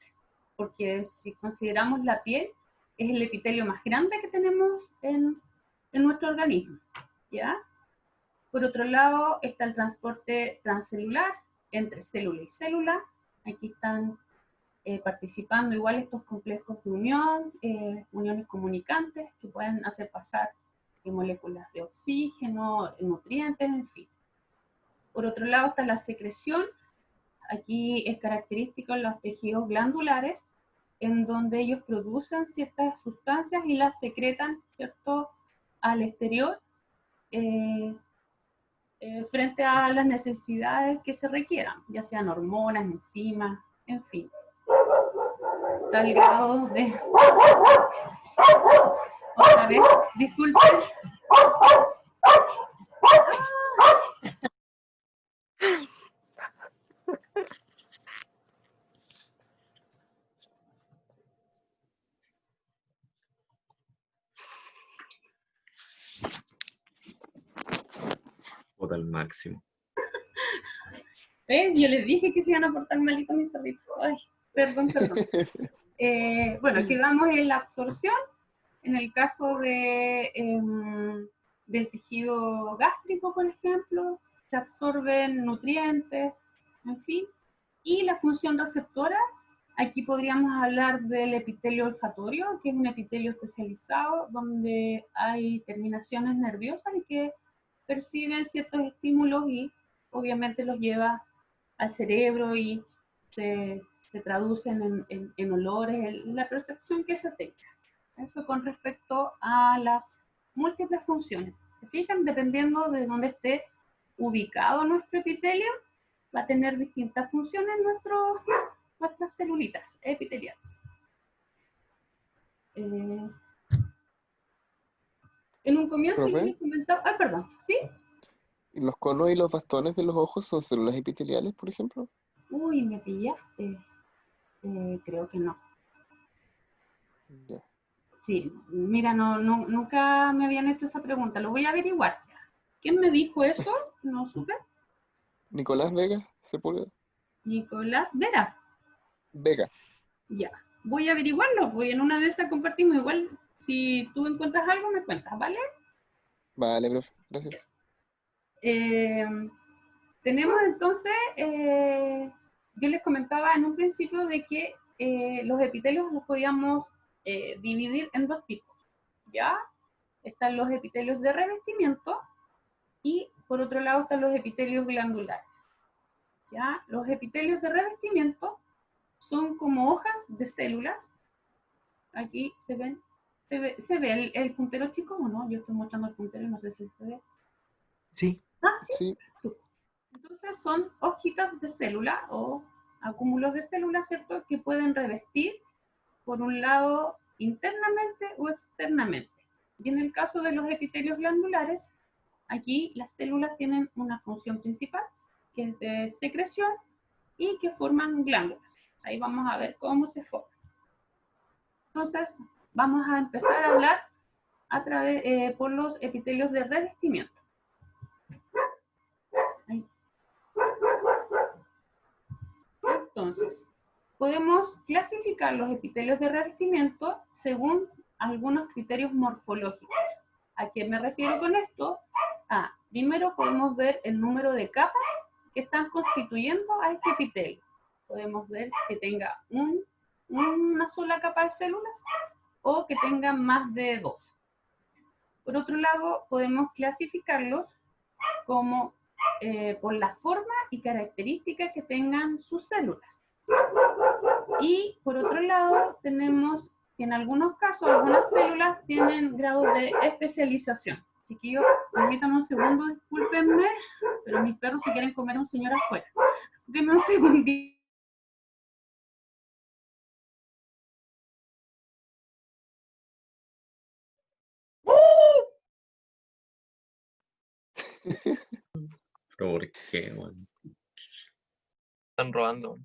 Speaker 1: Porque si consideramos la piel, es el epitelio más grande que tenemos en nuestro organismo, ¿ya? Por otro lado, está el transporte transcelular entre célula y célula. Aquí están participando igual estos complejos de unión, uniones comunicantes que pueden hacer pasar moléculas de oxígeno, nutrientes, en fin. Por otro lado está la secreción. Aquí es característico en los tejidos glandulares, en donde ellos producen ciertas sustancias y las secretan, ¿cierto?, al exterior, frente a las necesidades que se requieran, ya sean hormonas, enzimas, en fin. Tal grado de... Otra vez, disculpen.
Speaker 5: Bota al máximo.
Speaker 1: ¿Ves? Yo les dije que se iban a portar malito mis perritos. Ay, perdón. Bueno, quedamos en la absorción. En el caso de, del tejido gástrico, por ejemplo, se absorben nutrientes, en fin. Y la función receptora, aquí podríamos hablar del epitelio olfatorio, que es un epitelio especializado donde hay terminaciones nerviosas y que perciben ciertos estímulos y obviamente los lleva al cerebro y se traducen en olores, en la percepción que se tenga. Eso con respecto a las múltiples funciones. ¿Se fijan? Dependiendo de dónde esté ubicado nuestro epitelio, va a tener distintas funciones nuestras celulitas epiteliales. En un comienzo yo les comentaba... Ah, perdón, ¿sí?
Speaker 3: ¿Los conos y los bastones de los ojos son células epiteliales, por ejemplo?
Speaker 1: Uy, me pillaste. Creo que no.
Speaker 3: Ya.
Speaker 1: Sí, mira, nunca me habían hecho esa pregunta. Lo voy a averiguar ya. ¿Quién me dijo eso? No supe.
Speaker 3: Nicolás Vega Sepúlveda.
Speaker 1: Nicolás Vera.
Speaker 3: Vega.
Speaker 1: Ya. Voy a averiguarlo, pues en una de esas compartimos. Igual, si tú encuentras algo, me cuentas, ¿vale?
Speaker 3: Vale, profe. Gracias.
Speaker 1: Tenemos entonces, yo les comentaba en un principio de que los epitelios los podíamos dividir en dos tipos, ¿ya? Están los epitelios de revestimiento y por otro lado están los epitelios glandulares, ¿ya? Los epitelios de revestimiento son como hojas de células. Aquí se ve el puntero, chico, o no? Yo estoy mostrando el puntero y no sé si se ve.
Speaker 5: Sí.
Speaker 1: Ah, sí.
Speaker 3: Sí.
Speaker 1: Entonces son hojitas de célula o acúmulos de células, ¿cierto? Que pueden revestir por un lado internamente o externamente. Y en el caso de los epitelios glandulares, aquí las células tienen una función principal, que es de secreción y que forman glándulas. Ahí vamos a ver cómo se forman. Entonces, vamos a empezar a hablar por los epitelios de revestimiento. Ahí. Entonces, podemos clasificar los epitelios de revestimiento según algunos criterios morfológicos. ¿A qué me refiero con esto? Primero podemos ver el número de capas que están constituyendo a este epitelio. Podemos ver que tenga una sola capa de células o que tengan más de 2. Por otro lado, podemos clasificarlos como por la forma y características que tengan sus células. Y por otro lado, tenemos que en algunos casos, algunas células tienen grados de especialización. Chiquillos, permítanme un segundo, discúlpenme, pero mis perros si quieren comer a un señor afuera. Denme un segundito.
Speaker 5: ¿Pero por qué, weón?
Speaker 4: Están robando.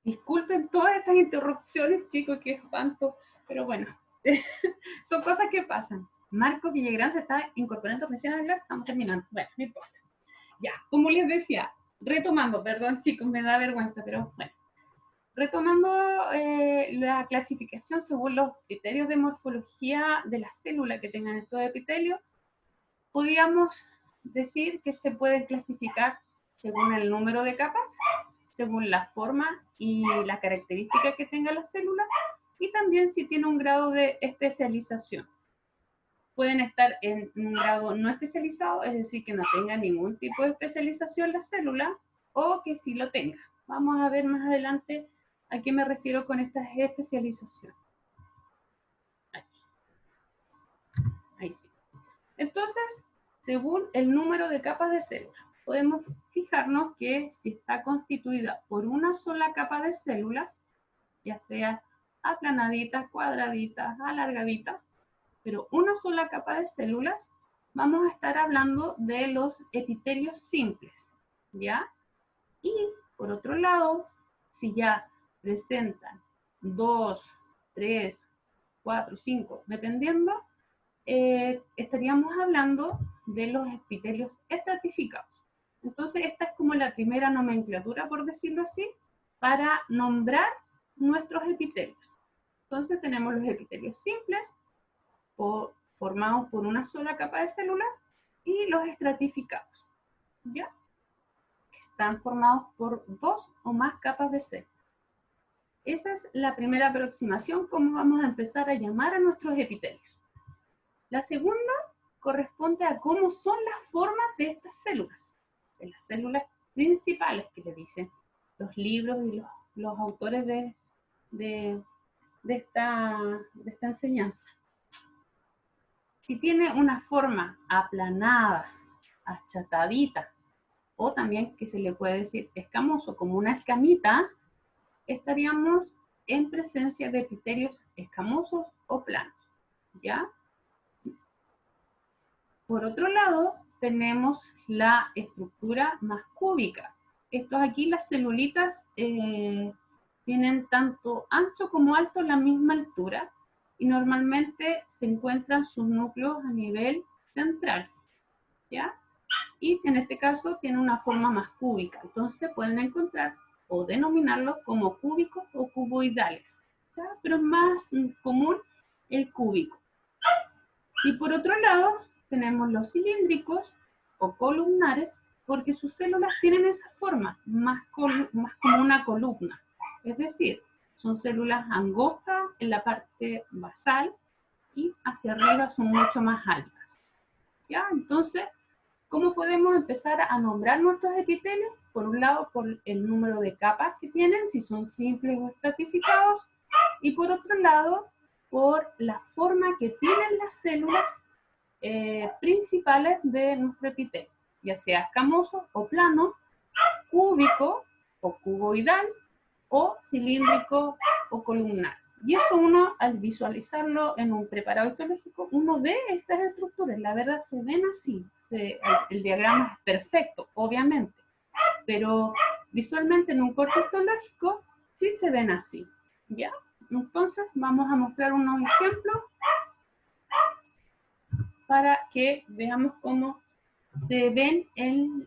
Speaker 1: Disculpen todas estas interrupciones, chicos, qué espanto, pero bueno, son cosas que pasan. Marcos Villagrán se está incorporando recién a la clase, estamos terminando. Bueno, no importa. Ya, como les decía, retomando, perdón chicos, me da vergüenza, pero bueno. Retomando la clasificación según los criterios de morfología de la célula que tengan estos epitelios, podríamos decir que se pueden clasificar según el número de capas, según la forma y la característica que tenga la célula, y también si tiene un grado de especialización. Pueden estar en un grado no especializado, es decir, que no tenga ningún tipo de especialización la célula, o que sí lo tenga. Vamos a ver más adelante a qué me refiero con esta especialización. Ahí sí. Entonces, según el número de capas de célula, podemos fijarnos que si está constituida por una sola capa de células, ya sea aplanaditas, cuadraditas, alargaditas, pero una sola capa de células, vamos a estar hablando de los epitelios simples, ¿ya? Y por otro lado, si ya presentan 2, 3, 4, 5, dependiendo, estaríamos hablando de los epitelios estratificados. Entonces, esta es como la primera nomenclatura, por decirlo así, para nombrar nuestros epitelios. Entonces, tenemos los epitelios simples, formados por una sola capa de células, y los estratificados, ¿ya? Están formados por 2 o más capas de células. Esa es la primera aproximación, cómo vamos a empezar a llamar a nuestros epitelios. La segunda corresponde a cómo son las formas de estas células, de las células principales que le dicen los libros y los autores de esta enseñanza. Si tiene una forma aplanada, achatadita, o también que se le puede decir escamoso, como una escamita, estaríamos en presencia de epitelios escamosos o planos, ¿ya? Por otro lado, tenemos la estructura más cúbica. Estos aquí, las celulitas, tienen tanto ancho como alto la misma altura, y normalmente se encuentran sus núcleos a nivel central, ¿ya? Y en este caso tiene una forma más cúbica, entonces pueden encontrar o denominarlos como cúbicos o cuboidales, ¿ya? Pero es más común el cúbico. Y por otro lado, tenemos los cilíndricos o columnares, porque sus células tienen esa forma, más como una columna. Es decir, son células angostas en la parte basal y hacia arriba son mucho más altas, ¿ya? Entonces, ¿cómo podemos empezar a nombrar nuestros epitelios? Por un lado, por el número de capas que tienen, si son simples o estratificados, y por otro lado, por la forma que tienen las células principales de nuestro epitelio, ya sea escamoso o plano, cúbico o cuboidal, o cilíndrico o columnar. Y eso uno, al visualizarlo en un preparado histológico, uno ve estas estructuras, la verdad se ven así. El diagrama es perfecto, obviamente, pero visualmente en un corte histológico sí se ven así, ¿ya? Entonces vamos a mostrar unos ejemplos para que veamos cómo se ven en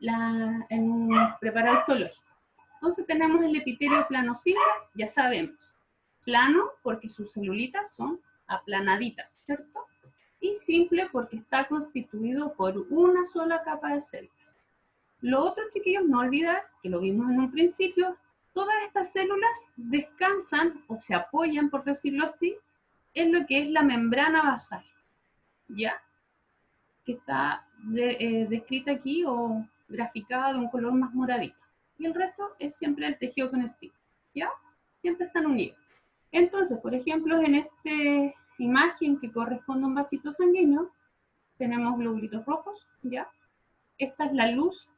Speaker 1: un preparado histológico. Entonces tenemos el epitelio plano simple, ya sabemos. Plano porque sus celulitas son aplanaditas, ¿cierto? Y simple porque está constituido por una sola capa de células. Lo otro, chiquillos, no olvidar, que lo vimos en un principio, todas estas células descansan o se apoyan, por decirlo así, en lo que es la membrana basal, ¿ya? Que está descrita aquí o graficada de un color más moradito. Y el resto es siempre el tejido conectivo, ¿ya? Siempre están unidos. Entonces, por ejemplo, en esta imagen que corresponde a un vasito sanguíneo, tenemos globulitos rojos, ¿ya? Esta es la luz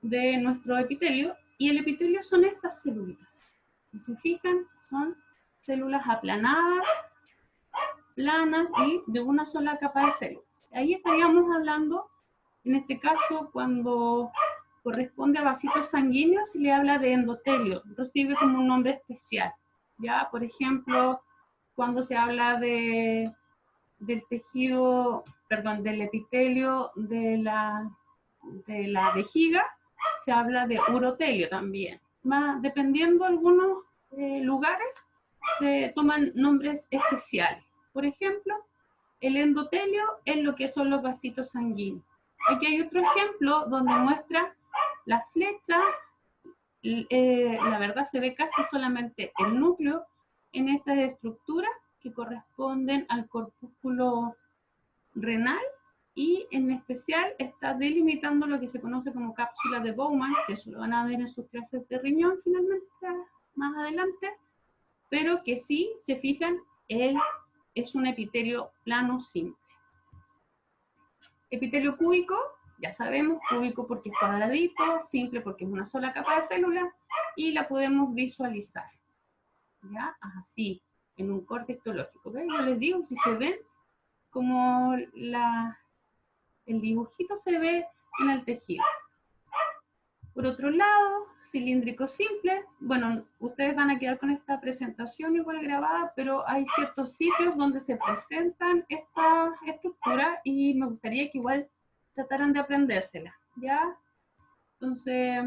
Speaker 1: de nuestro epitelio, y el epitelio son estas células. Si se fijan, son células aplanadas, planas y de una sola capa de células. Ahí estaríamos hablando, en este caso, cuando corresponde a vasitos sanguíneos, se le habla de endotelio, recibe como un nombre especial. ¿Ya? Por ejemplo, cuando se habla del tejido, perdón, del epitelio de la vejiga, se habla de urotelio también. Dependiendo de algunos lugares, se toman nombres especiales. Por ejemplo, el endotelio es lo que son los vasitos sanguíneos. Aquí hay otro ejemplo donde muestra la flecha. La verdad se ve casi solamente el núcleo en estas estructuras que corresponden al corpúsculo renal, y en especial está delimitando lo que se conoce como cápsula de Bowman, que eso lo van a ver en sus clases de riñón finalmente más adelante, pero que sí, se fijan, es un epitelio plano simple. Epitelio cúbico, ya sabemos, cúbico porque es cuadradito, simple porque es una sola capa de células, y la podemos visualizar, ¿ya? Así, en un corte histológico. ¿Ven? Yo les digo, si se ven, como el dibujito se ve en el tejido. Por otro lado, cilíndrico simple. Bueno, ustedes van a quedar con esta presentación igual grabada, pero hay ciertos sitios donde se presentan esta estructura y me gustaría que igual trataran de aprendérsela, ¿ya? Entonces,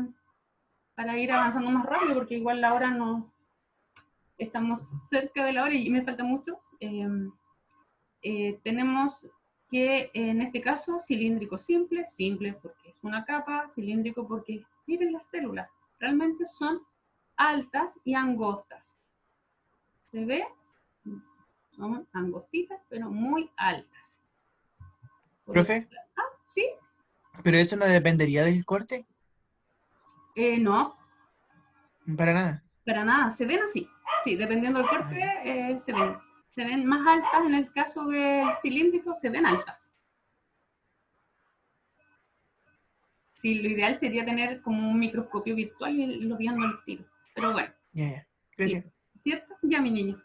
Speaker 1: para ir avanzando más rápido, porque igual la hora no... Estamos cerca de la hora y me falta mucho. Tenemos que, en este caso, cilíndrico simple, simple porque es una capa, cilíndrico porque, miren las células, realmente son altas y angostas. ¿Se ve? Son angostitas, pero muy altas.
Speaker 2: ¿Profe?
Speaker 1: ¿Sí?
Speaker 2: ¿Pero eso no dependería del corte?
Speaker 1: No,
Speaker 2: Para nada.
Speaker 1: se ven así. Sí, dependiendo del corte, se ven. Se ven más altas, en el caso del cilíndrico, se ven altas. Sí, lo ideal sería tener como un microscopio virtual y lo viendo al tiro. Pero bueno.
Speaker 2: Ya.
Speaker 1: Sí, ¿cierto? Ya, mi niño.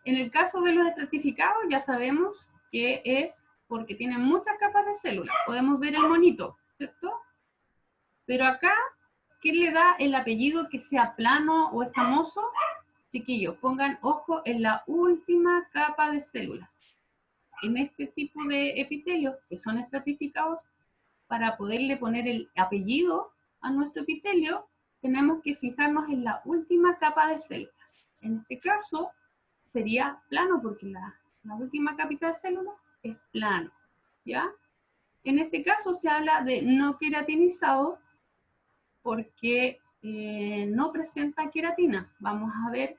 Speaker 1: En el caso de los estratificados, ya sabemos que es porque tienen muchas capas de células. Podemos ver el monito, ¿cierto? Pero acá, ¿qué le da el apellido que sea plano o escamoso? Chiquillos, pongan ojo en la última capa de células. En este tipo de epitelios, que son estratificados, para poderle poner el apellido a nuestro epitelio, tenemos que fijarnos en la última capa de células. En este caso, sería plano, porque la última capa de células es plano, ¿ya? En este caso se habla de no queratinizado, porque no presenta queratina. Vamos a ver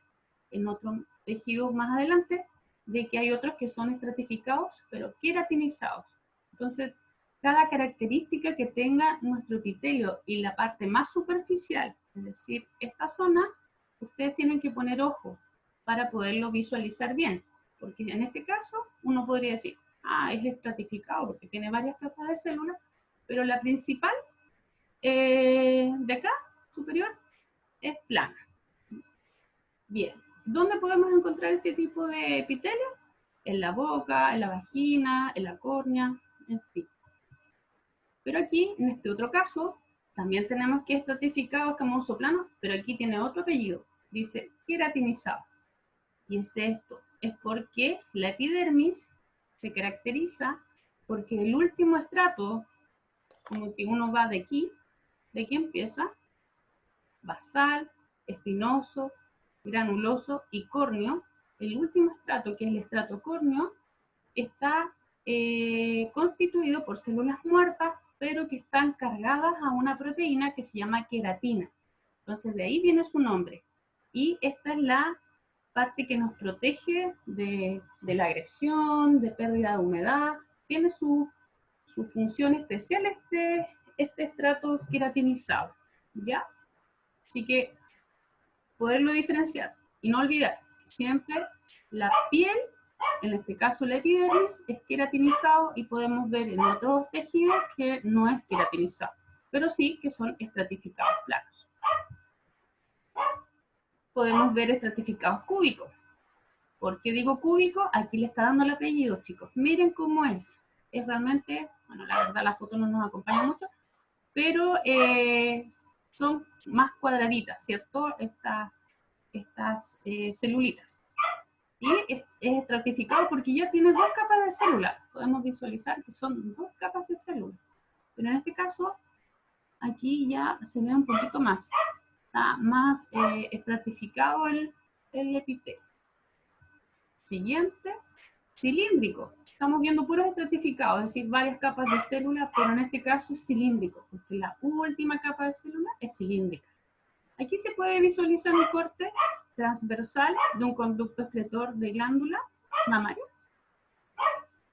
Speaker 1: en otro tejido más adelante de que hay otros que son estratificados, pero queratinizados. Entonces, cada característica que tenga nuestro epitelio y la parte más superficial, es decir, esta zona, ustedes tienen que poner ojo para poderlo visualizar bien. Porque en este caso, uno podría decir, es estratificado porque tiene varias capas de células, pero la principal de acá, superior, es plana. Bien, ¿dónde podemos encontrar este tipo de epitelio? En la boca, en la vagina, en la córnea, en fin. Pero aquí, en este otro caso, también tenemos que estratificado escamoso plano, pero aquí tiene otro apellido. dice queratinizado. Y es esto, es porque la epidermis se caracteriza porque el último estrato, como que uno va de aquí empieza, basal, espinoso, granuloso y córneo. El último estrato, que es el estrato córneo, está constituido por células muertas, pero que están cargadas a una proteína que se llama queratina. Entonces de ahí viene su nombre. Y esta es la parte que nos protege de la agresión, de pérdida de humedad. Tiene su función especial este estrato queratinizado, ¿ya? Así que poderlo diferenciar y no olvidar que siempre la piel, en este caso la epidermis, es queratinizado y podemos ver en otros tejidos que no es queratinizado, pero sí que son estratificados planos. Podemos ver estratificados cúbicos. ¿Por qué digo cúbico? Aquí le está dando el apellido, chicos. Miren cómo es. Es realmente, bueno, la verdad la foto no nos acompaña mucho, pero son más cuadraditas, ¿cierto? Estas celulitas. Y es estratificado porque ya tiene dos capas de células. Podemos visualizar que son dos capas de células. Pero en este caso, aquí ya se ve un poquito más. Está más estratificado el epitelio. Siguiente, cilíndrico. Estamos viendo puros estratificados, es decir, varias capas de células, pero en este caso es cilíndrico, porque la última capa de célula es cilíndrica. Aquí se puede visualizar un corte transversal de un conducto excretor de glándula mamaria,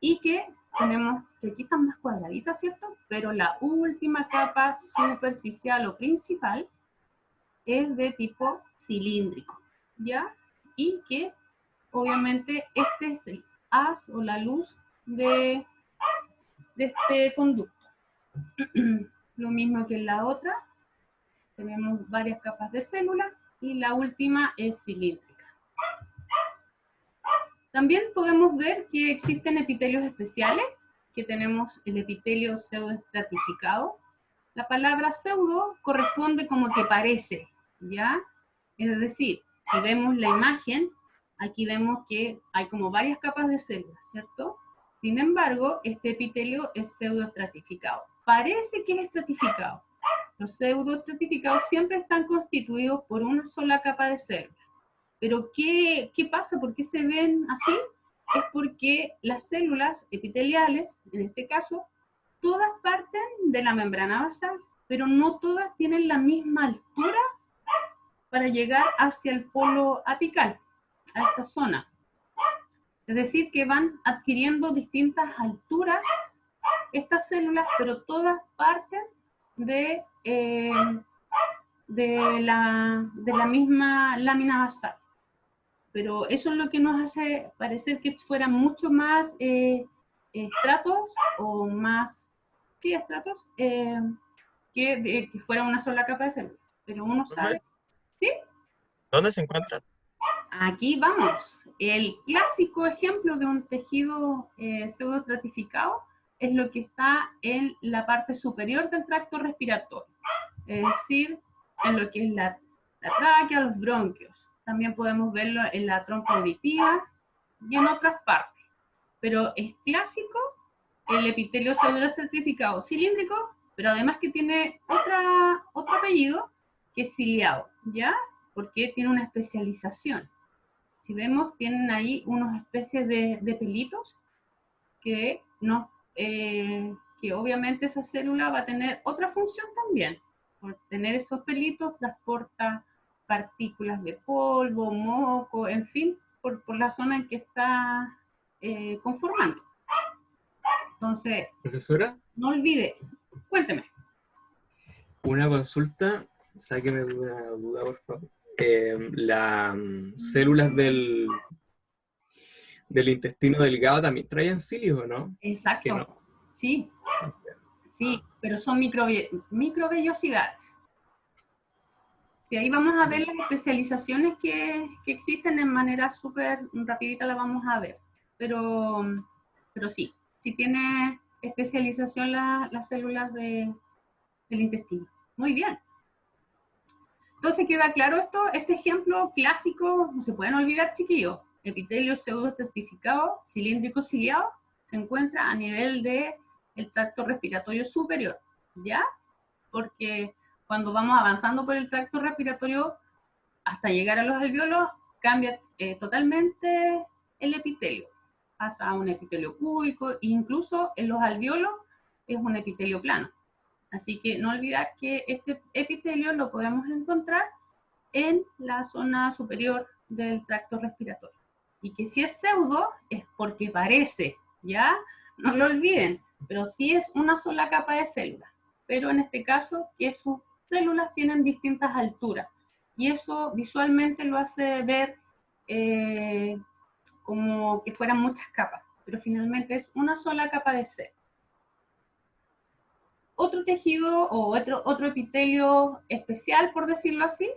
Speaker 1: y que tenemos, que aquí están más cuadraditas, ¿cierto? Pero la última capa superficial o principal es de tipo cilíndrico, ¿ya? Y que obviamente este es el haz o la luz de este conducto. Lo mismo que en la otra, tenemos varias capas de células y la última es cilíndrica. También podemos ver que existen epitelios especiales, que tenemos el epitelio pseudoestratificado. La palabra pseudo corresponde como que parece, ¿ya? Es decir, si vemos la imagen, aquí vemos que hay como varias capas de células, ¿cierto? Sin embargo, este epitelio es pseudoestratificado. Parece que es estratificado. Los pseudoestratificados siempre están constituidos por una sola capa de células. Pero ¿qué pasa? ¿Por qué se ven así? Es porque las células epiteliales, en este caso, todas parten de la membrana basal, pero no todas tienen la misma altura para llegar hacia el polo apical, a esta zona. Es decir, que van adquiriendo distintas alturas estas células, pero todas parten de la misma lámina basal. Pero eso es lo que nos hace parecer que fueran mucho más estratos, o más, sí, estratos, que fuera una sola capa de células. Pero uno sabe, ¿sí?
Speaker 4: ¿Dónde se encuentran?
Speaker 1: Aquí vamos. El clásico ejemplo de un tejido pseudoestratificado es lo que está en la parte superior del tracto respiratorio. Es decir, en lo que es la tráquea, los bronquios. También podemos verlo en la trompa auditiva y en otras partes. Pero es clásico el epitelio pseudoestratificado cilíndrico, pero además que tiene otro apellido que es ciliado, ¿ya? Porque tiene una especialización. Si vemos, tienen ahí unas especies de pelitos que obviamente esa célula va a tener otra función también. Por tener esos pelitos transporta partículas de polvo, moco, en fin, por la zona en que está conformando. Entonces,
Speaker 5: Profesora,
Speaker 1: no olvide, cuénteme.
Speaker 5: una consulta, sáqueme de una duda, por favor. Las células del intestino delgado también traen cilios, ¿o no?
Speaker 1: Exacto,
Speaker 5: Que no.
Speaker 1: sí, pero son microvellosidades. Y ahí vamos a ver las especializaciones que existen en manera súper rapidita, la vamos a ver. Pero sí tiene especialización las células del intestino. Muy bien. Entonces queda claro esto, este ejemplo clásico, no se pueden olvidar, chiquillos. Epitelio pseudoestratificado, cilíndrico ciliado, se encuentra a nivel del tracto respiratorio superior, ¿ya? Porque cuando vamos avanzando por el tracto respiratorio hasta llegar a los alvéolos, cambia totalmente el epitelio. Pasa a un epitelio cúbico, incluso en los alvéolos es un epitelio plano. Así que no olvidar que este epitelio lo podemos encontrar en la zona superior del tracto respiratorio. Y que si es pseudo, es porque parece, ¿ya? No lo olviden, pero sí es una sola capa de células. Pero en este caso, que sus células tienen distintas alturas. Y eso visualmente lo hace ver como que fueran muchas capas. Pero finalmente es una sola capa de células. Otro tejido o otro epitelio especial, por decirlo así,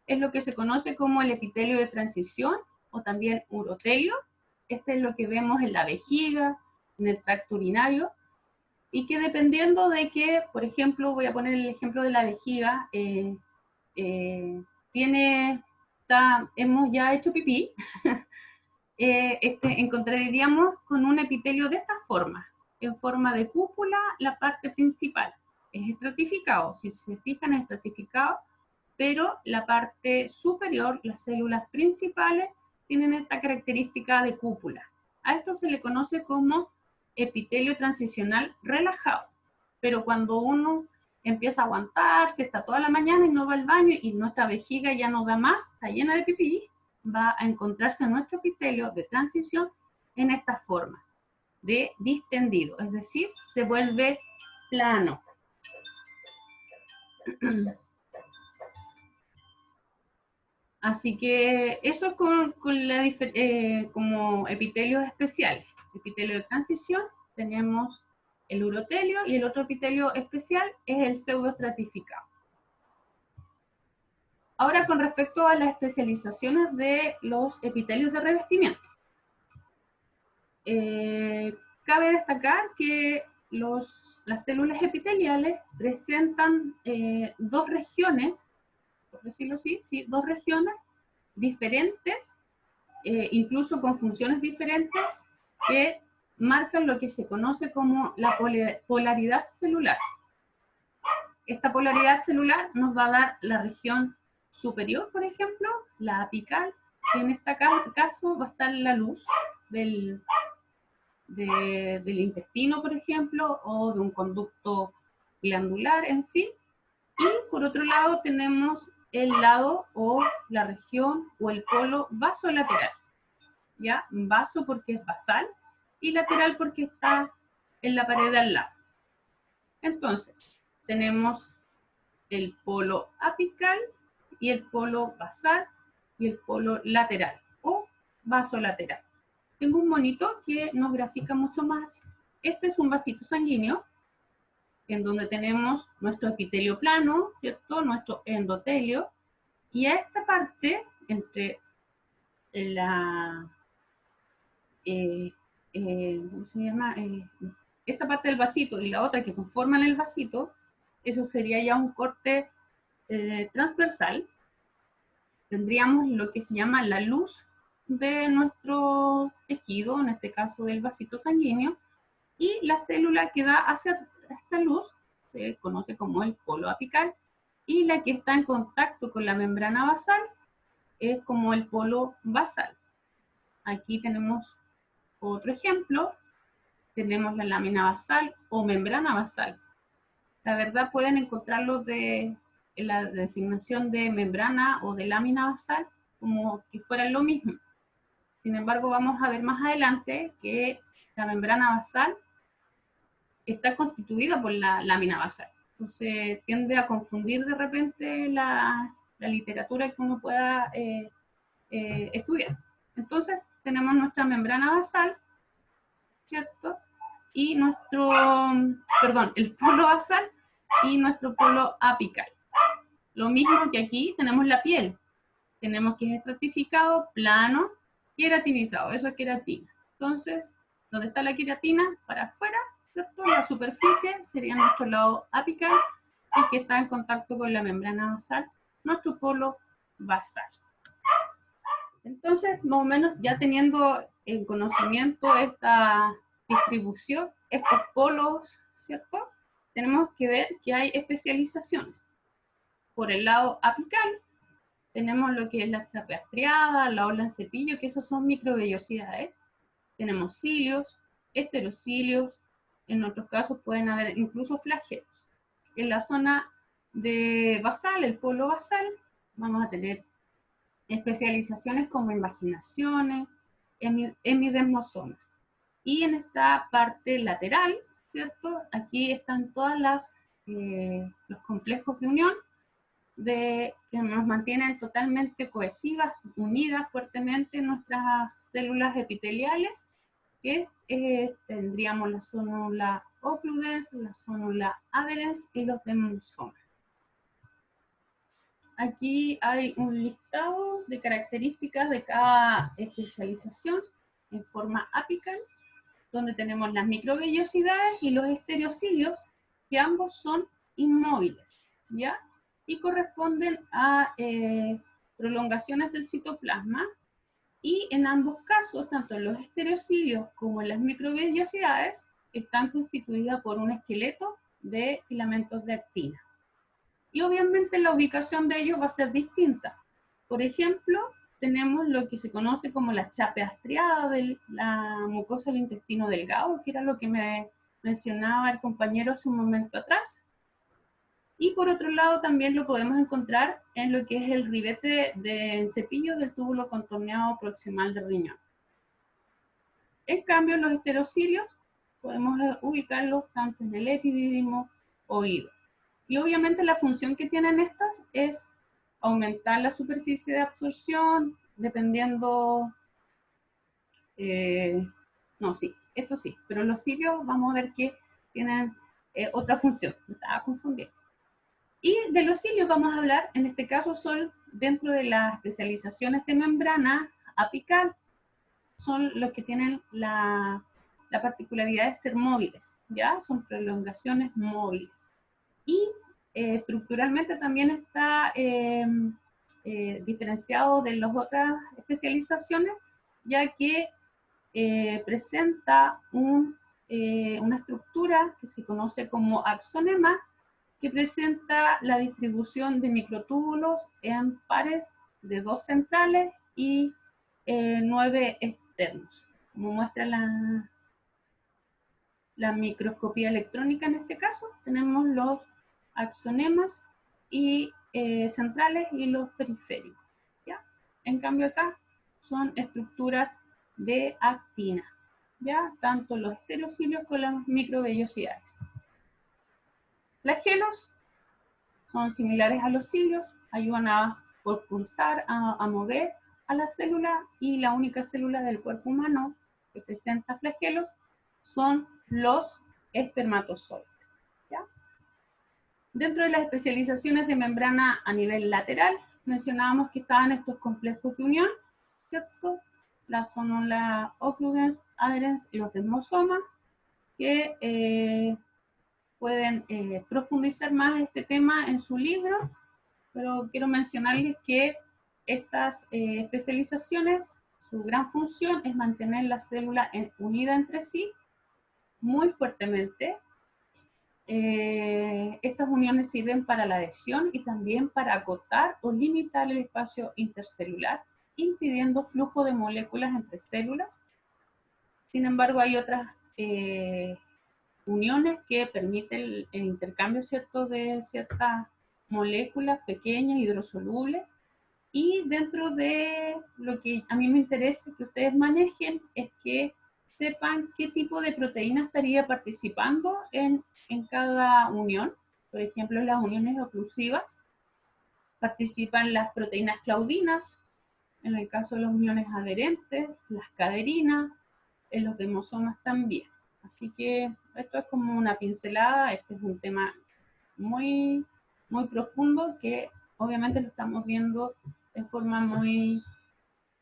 Speaker 1: es lo que se conoce como el epitelio de transición o también urotelio. Este es lo que vemos en la vejiga, en el tracto urinario, y que dependiendo de que, por ejemplo, voy a poner el ejemplo de la vejiga, hemos ya hecho pipí, encontraríamos con un epitelio de esta forma, en forma de cúpula, la parte principal. Es estratificado, si se fijan es estratificado, pero la parte superior, las células principales, tienen esta característica de cúpula. A esto se le conoce como epitelio transicional relajado. Pero cuando uno empieza a aguantarse, está toda la mañana y no va al baño y nuestra vejiga ya no da más, está llena de pipí, va a encontrarse nuestro epitelio de transición en esta forma, de distendido, es decir, se vuelve plano. Así que eso es como epitelios especiales. Epitelio de transición, tenemos el urotelio, y el otro epitelio especial es el pseudoestratificado. Ahora, con respecto a las especializaciones de los epitelios de revestimiento. Cabe destacar que las células epiteliales presentan dos regiones, por decirlo así, ¿sí? Dos regiones diferentes, incluso con funciones diferentes, que marcan lo que se conoce como la polaridad celular. Esta polaridad celular nos va a dar la región superior, por ejemplo, la apical, que en este caso va a estar la luz del intestino, por ejemplo, o de un conducto glandular, en fin. Y por otro lado tenemos el lado o la región o el polo vasolateral. ¿Ya? Vaso porque es basal y lateral porque está en la pared de al lado. Entonces, tenemos el polo apical y el polo basal y el polo lateral o vasolateral. Tengo un monito que nos grafica mucho más. Este es un vasito sanguíneo en donde tenemos nuestro epitelio plano, ¿cierto? Nuestro endotelio, y a esta parte, entre la, ¿cómo se llama? Esta parte del vasito y la otra que conforman el vasito, eso sería ya un corte transversal. Tendríamos lo que se llama la luz de nuestro tejido, en este caso del vasito sanguíneo, y la célula que da hacia esta luz se conoce como el polo apical, y la que está en contacto con la membrana basal es como el polo basal. Aquí tenemos otro ejemplo, tenemos la lámina basal o membrana basal. La verdad pueden encontrarlo en la designación de membrana o de lámina basal como que fueran lo mismo. Sin embargo, vamos a ver más adelante que la membrana basal está constituida por la lámina basal. Entonces tiende a confundir de repente la literatura que uno pueda estudiar. Entonces tenemos nuestra membrana basal, ¿cierto? Y el polo basal y nuestro polo apical. Lo mismo que aquí tenemos la piel. Tenemos que es estratificado, plano, queratinizado. Eso es queratina. Entonces, donde está la queratina, para afuera, ¿cierto? La superficie sería nuestro lado apical, y que está en contacto con la membrana basal, nuestro polo basal. Entonces, más o menos, ya teniendo en conocimiento esta distribución, estos polos, ¿cierto? Tenemos que ver que hay especializaciones. Por el lado apical, tenemos lo que es la chapa estriada, la ola en cepillo, que esos son microvellosidades. Tenemos cilios, esterocilios, en otros casos pueden haber incluso flagelos. En la zona de basal, el polo basal, vamos a tener especializaciones como invaginaciones, hemidesmosomas. Y en esta parte lateral, ¿cierto? Aquí están todas los complejos de unión que nos mantienen totalmente cohesivas, unidas fuertemente nuestras células epiteliales, que tendríamos la zonula occludens, la zonula adherens y los desmosomas. Aquí hay un listado de características de cada especialización en forma apical, donde tenemos las microvellosidades y los estereocilios, que ambos son inmóviles, ¿ya? Y corresponden a prolongaciones del citoplasma, y en ambos casos, tanto en los estereocilios como en las microvellosidades, están constituidas por un esqueleto de filamentos de actina. Y obviamente la ubicación de ellos va a ser distinta. Por ejemplo, tenemos lo que se conoce como la chapa estriada de la mucosa del intestino delgado, que era lo que me mencionaba el compañero hace un momento atrás. Y por otro lado también lo podemos encontrar en lo que es el ribete de cepillo del túbulo contorneado proximal del riñón. En cambio, los esterocilios podemos ubicarlos tanto en el epidídimo oído. Y obviamente la función que tienen estas es aumentar la superficie de absorción, dependiendo... no, sí, esto sí, pero los cilios vamos a ver que tienen otra función, me estaba confundiendo. Y de los cilios vamos a hablar, en este caso son dentro de las especializaciones de membrana apical, son los que tienen la particularidad de ser móviles, ¿ya? Son prolongaciones móviles. Y estructuralmente también está diferenciado de las otras especializaciones, ya que presenta una estructura que se conoce como axonema, que presenta la distribución de microtúbulos en pares de 2 centrales y 9 externos, como muestra la microscopía electrónica en este caso. Tenemos los axonemas y centrales y los periféricos, ¿ya? En cambio acá son estructuras de actina, ¿ya? Tanto los estereocilios como las microvellosidades. Flagelos son similares a los cilios, ayudan a propulsar, a mover a la célula, y la única célula del cuerpo humano que presenta flagelos son los espermatozoides, ¿ya? Dentro de las especializaciones de membrana a nivel lateral, mencionábamos que estaban estos complejos de unión, ¿cierto? La zonula occludens, adherens y los desmosomas, que pueden profundizar más este tema en su libro, pero quiero mencionarles que estas especializaciones, su gran función es mantener la célula unida entre sí muy fuertemente. Estas uniones sirven para la adhesión y también para acotar o limitar el espacio intercelular, impidiendo flujo de moléculas entre células. Sin embargo, hay otras uniones que permiten el intercambio, ¿cierto?, de ciertas moléculas pequeñas, hidrosolubles. Y dentro de lo que a mí me interesa que ustedes manejen es que sepan qué tipo de proteína estaría participando en cada unión. Por ejemplo, en las uniones oclusivas participan las proteínas claudinas, en el caso de las uniones adherentes, las caderinas, en los desmosomas también. Así que esto es como una pincelada. Este es un tema muy, muy profundo que obviamente lo estamos viendo en forma muy,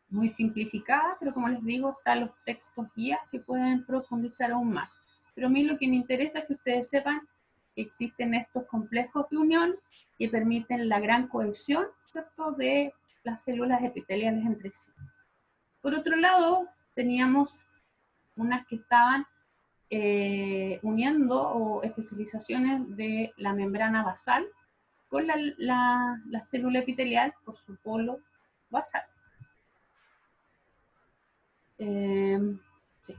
Speaker 1: muy simplificada, pero como les digo, están los textos guías que pueden profundizar aún más. Pero a mí lo que me interesa es que ustedes sepan que existen estos complejos de unión que permiten la gran cohesión, ¿cierto?, de las células epiteliales entre sí. Por otro lado, teníamos unas que estaban uniendo o especializaciones de la membrana basal con la célula epitelial por su polo basal. Sí.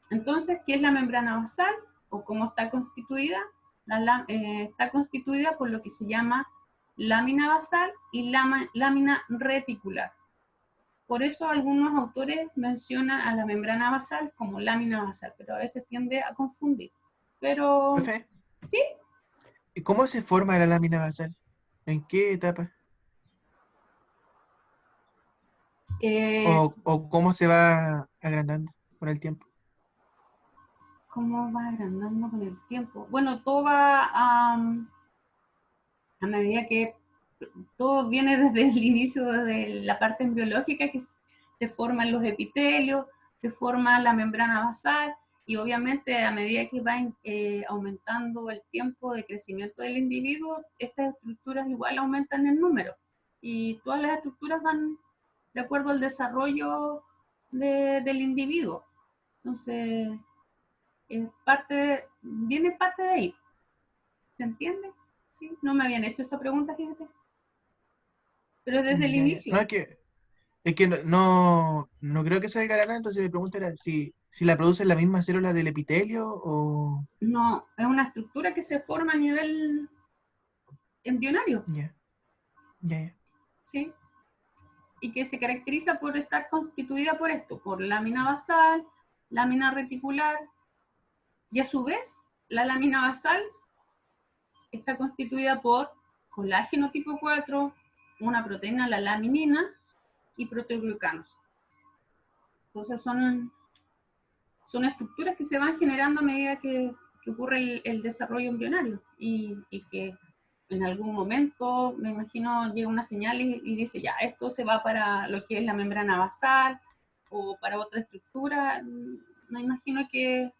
Speaker 1: Entonces, ¿qué es la membrana basal o cómo está constituida? Está constituida por lo que se llama lámina basal y lámina reticular. Por eso algunos autores mencionan a la membrana basal como lámina basal, pero a veces tiende a confundir. Pero,
Speaker 2: Profe,
Speaker 1: ¿sí?
Speaker 2: ¿y cómo se forma la lámina basal? ¿En qué etapa? ¿O cómo se va agrandando con el tiempo?
Speaker 1: ¿Cómo va agrandando con el tiempo? Bueno, todo va a medida que todo viene desde el inicio de la parte embriológica, que se forman los epitelios, se forma la membrana basal, y obviamente a medida que va aumentando el tiempo de crecimiento del individuo, estas estructuras igual aumentan en número, y todas las estructuras van de acuerdo al desarrollo del individuo. Entonces, viene parte de ahí. ¿Se entiende? ¿Sí? No me habían hecho esa pregunta, fíjate. Pero desde el
Speaker 2: Ya, ya.
Speaker 1: inicio.
Speaker 2: No, es que no creo que salga nada, entonces mi pregunta era si la producen la misma célula del epitelio o...
Speaker 1: No, es una estructura que se forma a nivel embrionario,
Speaker 2: Ya, ya, ya.
Speaker 1: ¿sí? Y que se caracteriza por estar constituida por esto, por lámina basal, lámina reticular, y a su vez, la lámina basal está constituida por colágeno tipo 4, una proteína, la laminina, y proteoglucanos. Entonces son estructuras que se van generando a medida que ocurre el desarrollo embrionario, y que en algún momento, me imagino, llega una señal y dice, ya, esto se va para lo que es la membrana basal, o para otra estructura. Me imagino que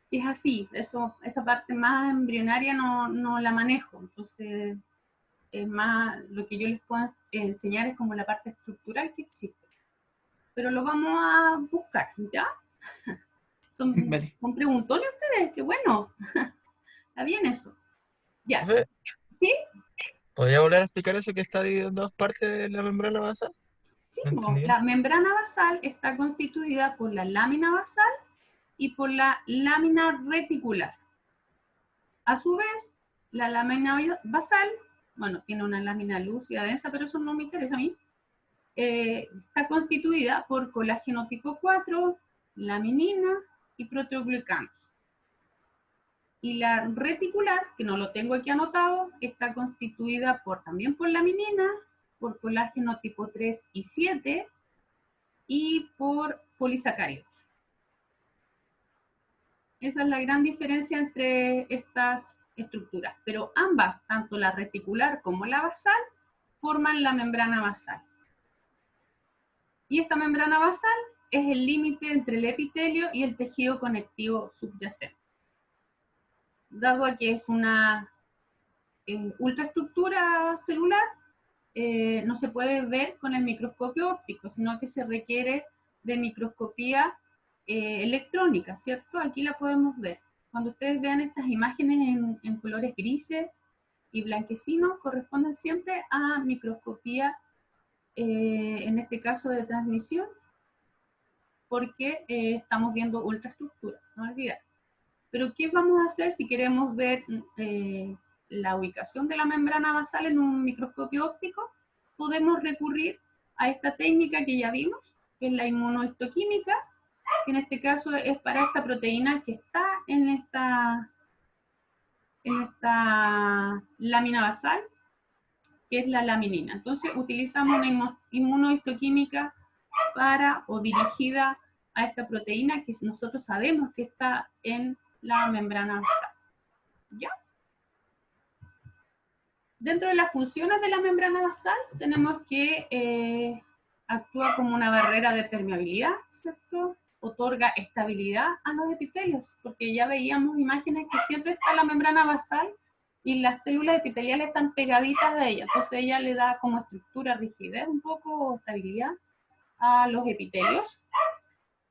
Speaker 1: es así. Esa parte más embrionaria no la manejo, entonces es más, lo que yo les puedo enseñar es como la parte estructural que existe. Pero lo vamos a buscar, ¿ya?
Speaker 2: Vale.
Speaker 1: Son preguntones ustedes, qué bueno. Está bien eso. Ya,
Speaker 4: Profe,
Speaker 1: ¿sí?
Speaker 4: ¿podría volver a explicar eso que está dividido en dos partes de la membrana basal?
Speaker 1: Sí,
Speaker 4: No entendí bien.
Speaker 1: la membrana basal está constituida por la lámina basal y por la lámina reticular. A su vez, la lámina basal, bueno, tiene una lámina lúcida densa, pero eso no me interesa a mí, está constituida por colágeno tipo 4, laminina y proteoglucanos. Y la reticular, que no lo tengo aquí anotado, está constituida también por laminina, por colágeno tipo 3 y 7 y por polisacáridos. Esa es la gran diferencia entre estas estructuras, pero ambas, tanto la reticular como la basal, forman la membrana basal. Y esta membrana basal es el límite entre el epitelio y el tejido conectivo subyacente. Dado a que es una ultraestructura celular, no se puede ver con el microscopio óptico, sino que se requiere de microscopía electrónica, ¿cierto? Aquí la podemos ver. Cuando ustedes vean estas imágenes en colores grises y blanquecinos, corresponden siempre a microscopía, en este caso de transmisión, porque estamos viendo ultraestructura, no olvidar. Pero ¿qué vamos a hacer si queremos ver la ubicación de la membrana basal en un microscopio óptico? Podemos recurrir a esta técnica que ya vimos, que es la inmunohistoquímica, que en este caso es para esta proteína que está en esta lámina basal, que es la laminina. Entonces utilizamos una inmunohistoquímica o dirigida a esta proteína que nosotros sabemos que está en la membrana basal. ¿Ya? Dentro de las funciones de la membrana basal tenemos que actúa como una barrera de permeabilidad, ¿cierto? otorga estabilidad a los epitelios, porque ya veíamos imágenes que siempre está la membrana basal y las células epiteliales están pegaditas de ella, entonces ella le da como estructura, rigidez un poco, estabilidad a los epitelios,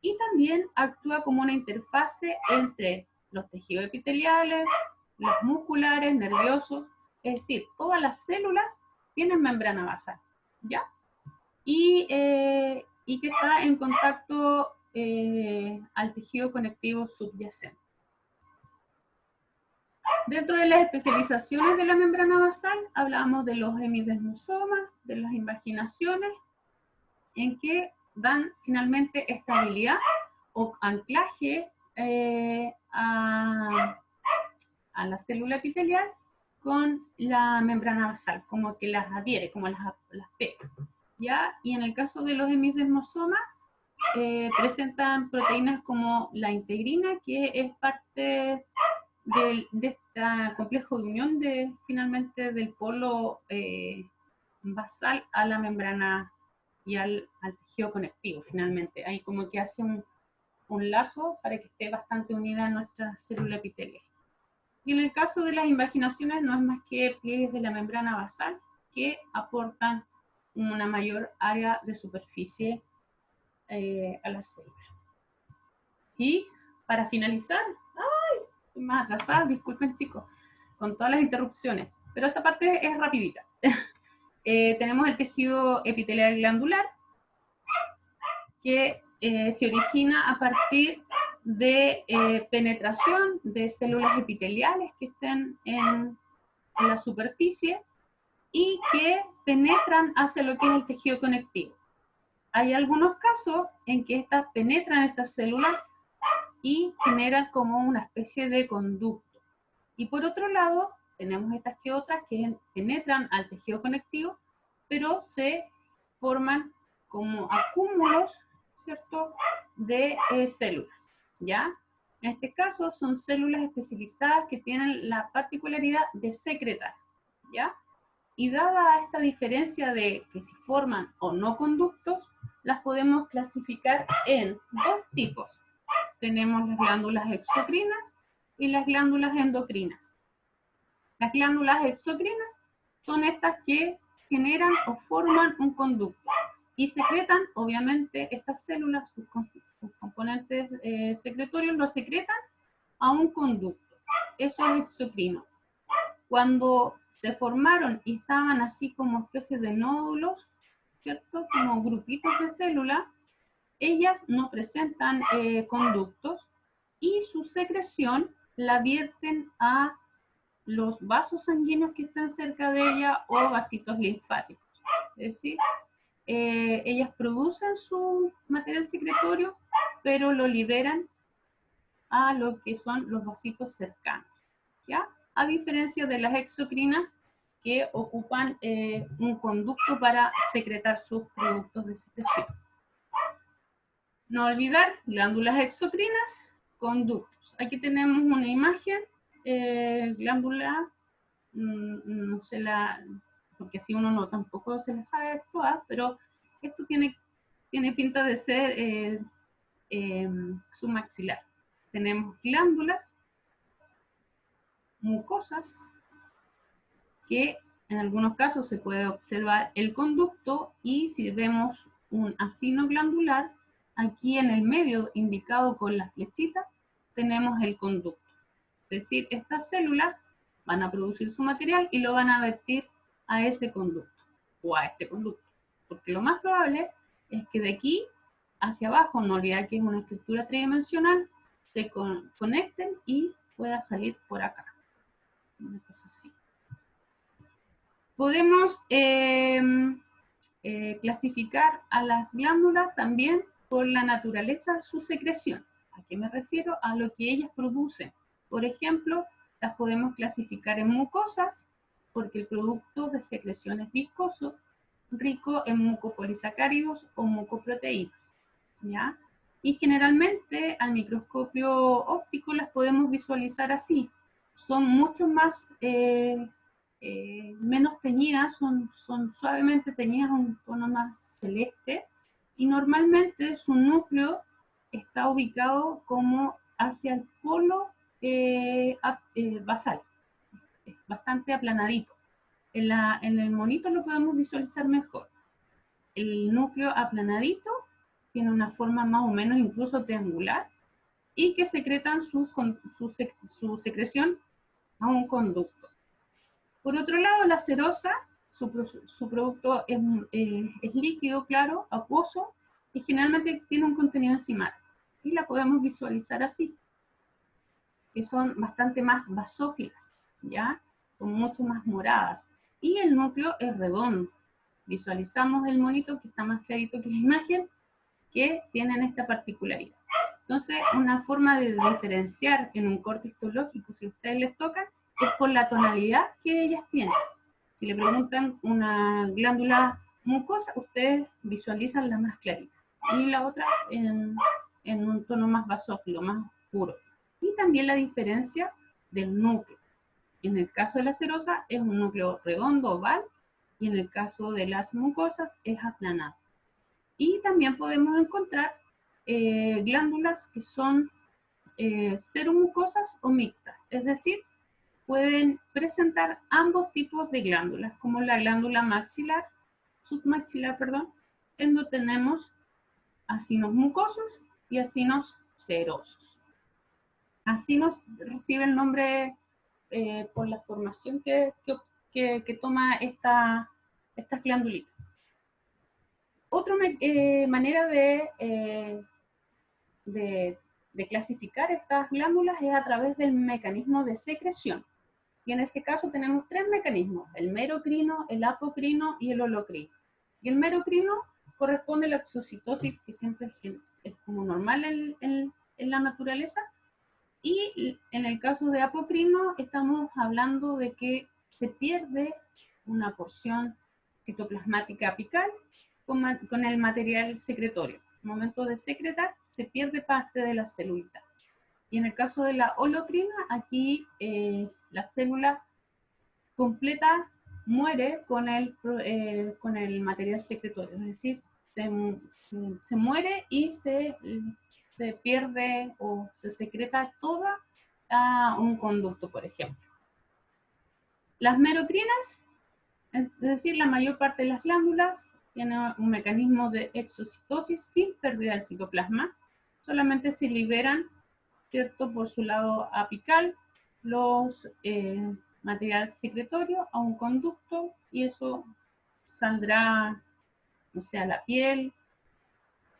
Speaker 1: y también actúa como una interfase entre los tejidos epiteliales, los musculares, nerviosos, es decir, todas las células tienen membrana basal, ¿ya? Y que está en contacto al tejido conectivo subyacente. Dentro de las especializaciones de la membrana basal, hablamos de los hemidesmosomas, de las invaginaciones, en que dan finalmente estabilidad o anclaje a la célula epitelial con la membrana basal, como que las adhiere, como las pega, ¿ya? Y en el caso de los hemidesmosomas, presentan proteínas como la integrina, que es parte de este complejo de unión finalmente del polo basal a la membrana y al tejido conectivo, finalmente. Ahí como que hace un lazo para que esté bastante unida a nuestra célula epitelial. Y en el caso de las invaginaciones no es más que pliegues de la membrana basal que aportan una mayor área de superficie a la célula. Y para finalizar, estoy más atrasada, disculpen chicos, con todas las interrupciones, pero esta parte es rapidita. Tenemos el tejido epitelial glandular, que se origina a partir de penetración de células epiteliales que estén en la superficie y que penetran hacia lo que es el tejido conectivo. Hay algunos casos en que estas penetran estas células y generan como una especie de conducto. Y por otro lado, tenemos estas que otras que penetran al tejido conectivo, pero se forman como acúmulos, ¿cierto?, de células, ¿ya? En este caso son células especializadas que tienen la particularidad de secretar, ¿ya? Y dada esta diferencia de que si forman o no conductos, las podemos clasificar en dos tipos. Tenemos las glándulas exocrinas y las glándulas endocrinas. Las glándulas exocrinas son estas que generan o forman un conducto y secretan, obviamente, estas células, sus componentes secretorios, lo secretan a un conducto. Eso es exocrino. Cuando se formaron y estaban así como especies de nódulos, ¿cierto?, como grupitos de células, ellas no presentan conductos y su secreción la vierten a los vasos sanguíneos que están cerca de ella o vasitos linfáticos. Es decir, ellas producen su material secretorio, pero lo liberan a lo que son los vasitos cercanos, ¿ya? A diferencia de las exocrinas que ocupan un conducto para secretar sus productos de secreción. No olvidar, glándulas exocrinas, conductos. Aquí tenemos una imagen, glándula, no sé porque así uno no tampoco se la sabe todas, pero esto tiene pinta de ser su maxilar. Tenemos glándulas mucosas, que en algunos casos se puede observar el conducto, y si vemos un acino glandular, aquí en el medio, indicado con la flechita, tenemos el conducto. Es decir, estas células van a producir su material y lo van a vertir a ese conducto, o a este conducto. Porque lo más probable es que de aquí hacia abajo, no olvidar que es una estructura tridimensional, se conecten y pueda salir por acá. Una cosa así. Podemos clasificar a las glándulas también por la naturaleza de su secreción. ¿A qué me refiero? A lo que ellas producen. Por ejemplo, las podemos clasificar en mucosas, porque el producto de secreción es viscoso, rico en mucopolisacáridos o mucoproteínas, ¿ya? Y generalmente al microscopio óptico las podemos visualizar así. Son mucho más, menos teñidas, son suavemente teñidas, un tono más celeste, y normalmente su núcleo está ubicado como hacia el polo basal, es bastante aplanadito. En el monito lo podemos visualizar mejor. El núcleo aplanadito tiene una forma más o menos incluso triangular y que secretan su secreción a un conducto. Por otro lado, la serosa, su producto es líquido, claro, acuoso, y generalmente tiene un contenido enzimático. Y la podemos visualizar así, que son bastante más basófilas, ¿ya? Son mucho más moradas. Y el núcleo es redondo. Visualizamos el monito que está más clarito que la imagen, que tienen esta particularidad. Entonces, una forma de diferenciar en un corte histológico, si a ustedes les tocan, es por la tonalidad que ellas tienen. Si le preguntan una glándula mucosa, ustedes visualizan la más clarita, y la otra en un tono más basófilo, más oscuro. Y también la diferencia del núcleo. En el caso de la serosa es un núcleo redondo, oval, y en el caso de las mucosas es aplanado. Y también podemos encontrar glándulas que son seromucosas o mixtas, es decir, pueden presentar ambos tipos de glándulas, como la glándula maxilar, submaxilar, perdón, en donde tenemos acinos mucosos y acinos serosos. Acinos recibe el nombre por la formación que toma estas glandulitas. Otra manera de clasificar estas glándulas es a través del mecanismo de secreción. Y en este caso tenemos tres mecanismos: el merocrino, el apocrino y el holocrino. Y el merocrino corresponde a la exocitosis, que siempre es como normal en la naturaleza. Y en el caso de apocrino estamos hablando de que se pierde una porción citoplasmática apical con el material secretorio. Al momento de secretar, se pierde parte de la celulita. Y en el caso de la holocrina, aquí la célula completa muere con el material secretorio, es decir, se muere y se pierde o se secreta toda a un conducto, por ejemplo. Las merocrinas, es decir, la mayor parte de las glándulas, tienen un mecanismo de exocitosis sin pérdida del citoplasma, solamente se liberan, ¿cierto?, por su lado apical, los material secretorio a un conducto, y eso saldrá, o sea, la piel,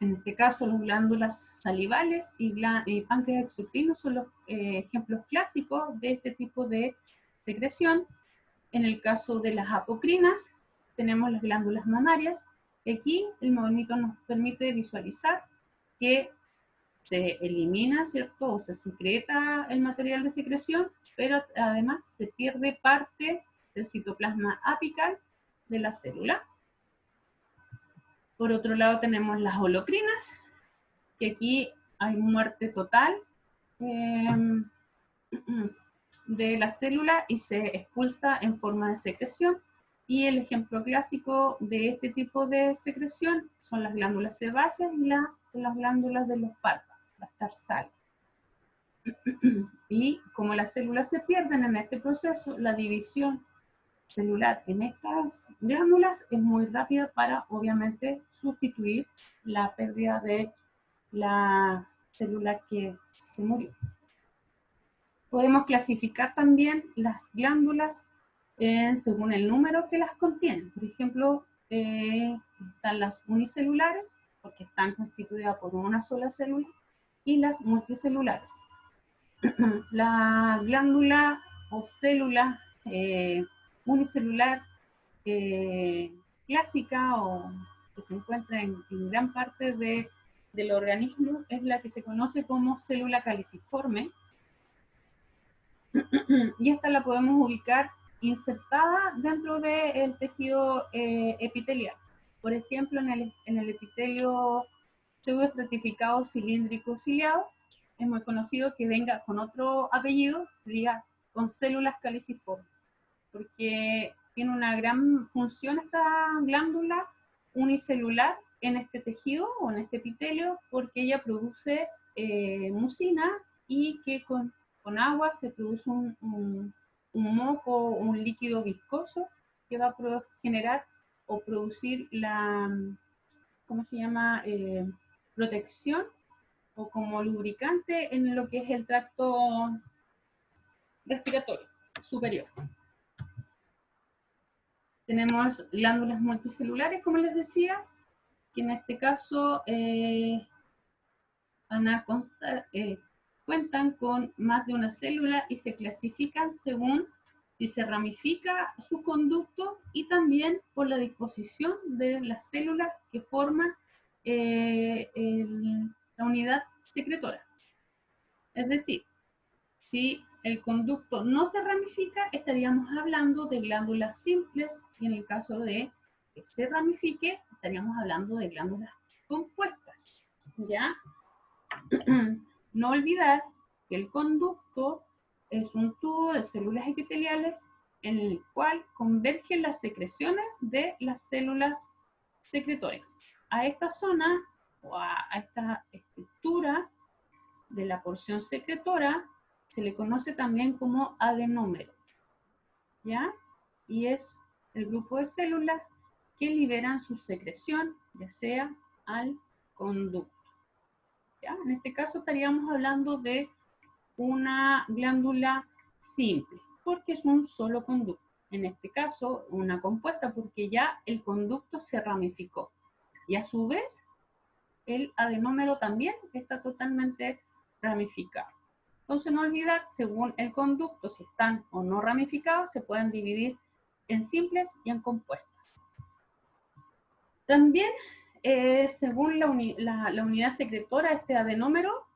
Speaker 1: en este caso las glándulas salivales y páncreas exocrino son los ejemplos clásicos de este tipo de secreción. En el caso de las apocrinas, tenemos las glándulas mamarias, y aquí el monito nos permite visualizar que se elimina, ¿cierto?, o se secreta el material de secreción, pero además se pierde parte del citoplasma apical de la célula. Por otro lado tenemos las holocrinas, que aquí hay muerte total de la célula y se expulsa en forma de secreción. Y el ejemplo clásico de este tipo de secreción son las glándulas sebáceas y las glándulas de los párpados, las tarsales. Y como las células se pierden en este proceso, la división celular en estas glándulas es muy rápida para, obviamente, sustituir la pérdida de la célula que se murió. Podemos clasificar también las glándulas según el número que las contienen. Por ejemplo, están las unicelulares, porque están constituidas por una sola célula, y las multicelulares. La glándula o célula unicelular clásica, o que se encuentra en gran parte del organismo, es la que se conoce como célula caliciforme, y esta la podemos ubicar insertada dentro del tejido epitelial. Por ejemplo, en el epitelio pseudoestratificado cilíndrico ciliado, es muy conocido que venga con otro apellido, diga con células caliciformes, porque tiene una gran función esta glándula unicelular en este tejido o en este epitelio porque ella produce mucina y que con agua se produce un moco, un líquido viscoso que va a generar o producir la, ¿cómo se llama? Protección o como lubricante en lo que es el tracto respiratorio superior. Tenemos glándulas multicelulares, como les decía, que en este caso cuentan con más de una célula y se clasifican según si se ramifica su conducto y también por la disposición de las células que forman la unidad secretora. Es decir, si el conducto no se ramifica, estaríamos hablando de glándulas simples, y en el caso de que se ramifique, estaríamos hablando de glándulas compuestas. ¿Ya? No olvidar que el conducto es un tubo de células epiteliales en el cual convergen las secreciones de las células secretorias. A esta zona o a esta estructura de la porción secretora se le conoce también como adenómero, ¿ya? Y es el grupo de células que liberan su secreción, ya sea al conducto, ¿ya? En este caso estaríamos hablando de una glándula simple, porque es un solo conducto. En este caso, una compuesta, porque ya el conducto se ramificó. Y a su vez, el adenómero también está totalmente ramificado. Entonces, no olvidar, según el conducto, si están o no ramificados, se pueden dividir en simples y en compuestas. También, según la unidad secretora, este adenómero,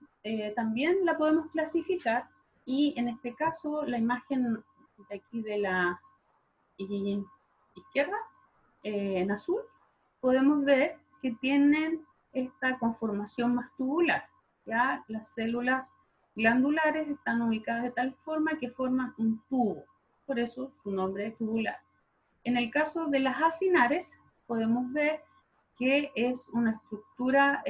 Speaker 1: también la podemos clasificar, y en este caso, la imagen de aquí de la izquierda, en azul, podemos ver que tienen esta conformación más tubular. Ya las células glandulares están ubicadas de tal forma que forman un tubo, por eso su nombre es tubular. En el caso de las acinares, podemos ver que es una estructura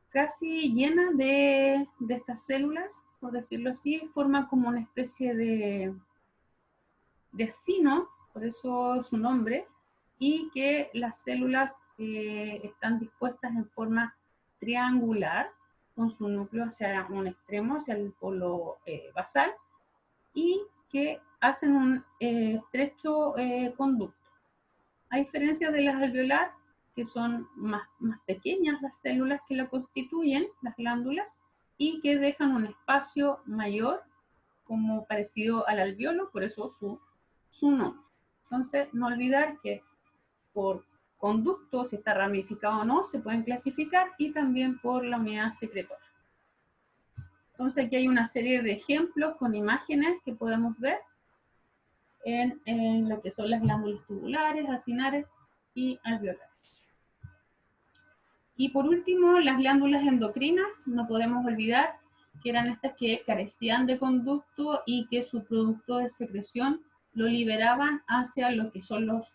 Speaker 1: casi llena de estas células, por decirlo así, forma como una especie de acino, por eso su nombre, y que las células están dispuestas en forma triangular, con su núcleo hacia un extremo, hacia el polo basal, y que hacen un estrecho conducto. A diferencia de las alveolar, que son más pequeñas las células que la constituyen, las glándulas, y que dejan un espacio mayor, como parecido al alveolo, por eso su nombre. Entonces, no olvidar que por conducto, si está ramificado o no, se pueden clasificar, y también por la unidad secretora. Entonces, aquí hay una serie de ejemplos con imágenes que podemos ver en lo que son las glándulas tubulares, acinares y alveolares. Y por último, las glándulas endocrinas, no podemos olvidar que eran estas que carecían de conducto y que su producto de secreción lo liberaban hacia lo que son los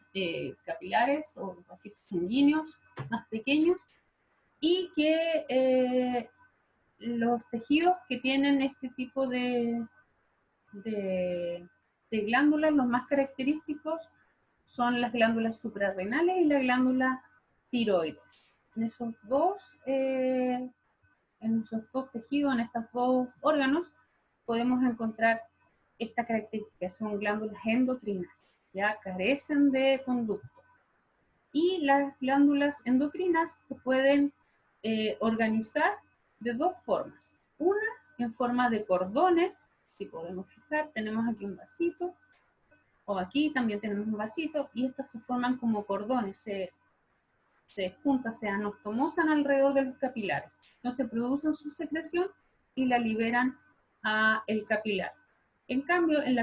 Speaker 1: capilares o los vasitos sanguíneos más pequeños, y que los tejidos que tienen este tipo de glándulas, los más característicos son las glándulas suprarrenales y la glándula tiroides. En esos dos tejidos, en estos dos órganos, podemos encontrar esta característica, son glándulas endocrinas, ya carecen de conducto. Y las glándulas endocrinas se pueden organizar de dos formas. Una en forma de cordones, si podemos fijar, tenemos aquí un vasito, o aquí también tenemos un vasito, y estas se forman como cordones, se juntan, se anastomosan alrededor de los capilares. Entonces producen su secreción y la liberan a el capilar. En cambio, en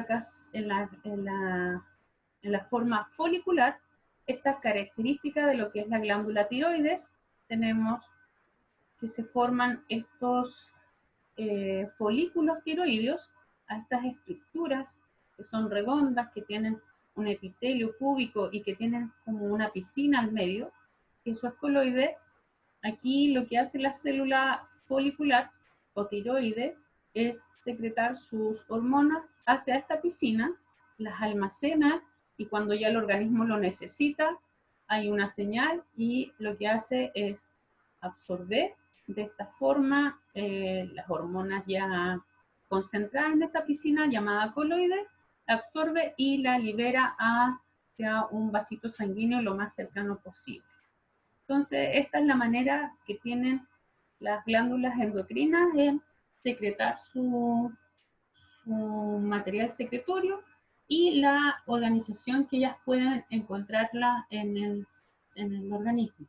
Speaker 1: la forma folicular, esta característica de lo que es la glándula tiroides, tenemos que se forman estos folículos tiroideos a estas estructuras que son redondas, que tienen un epitelio cúbico y que tienen como una piscina al medio, que eso es coloide, aquí lo que hace la célula folicular o tiroide es secretar sus hormonas hacia esta piscina, las almacena y cuando ya el organismo lo necesita, hay una señal y lo que hace es absorber de esta forma las hormonas ya concentradas en esta piscina llamada coloide, la absorbe y la libera hacia un vasito sanguíneo lo más cercano posible. Entonces, esta es la manera que tienen las glándulas endocrinas en secretar su material secretorio y la organización que ellas pueden encontrarla en el organismo.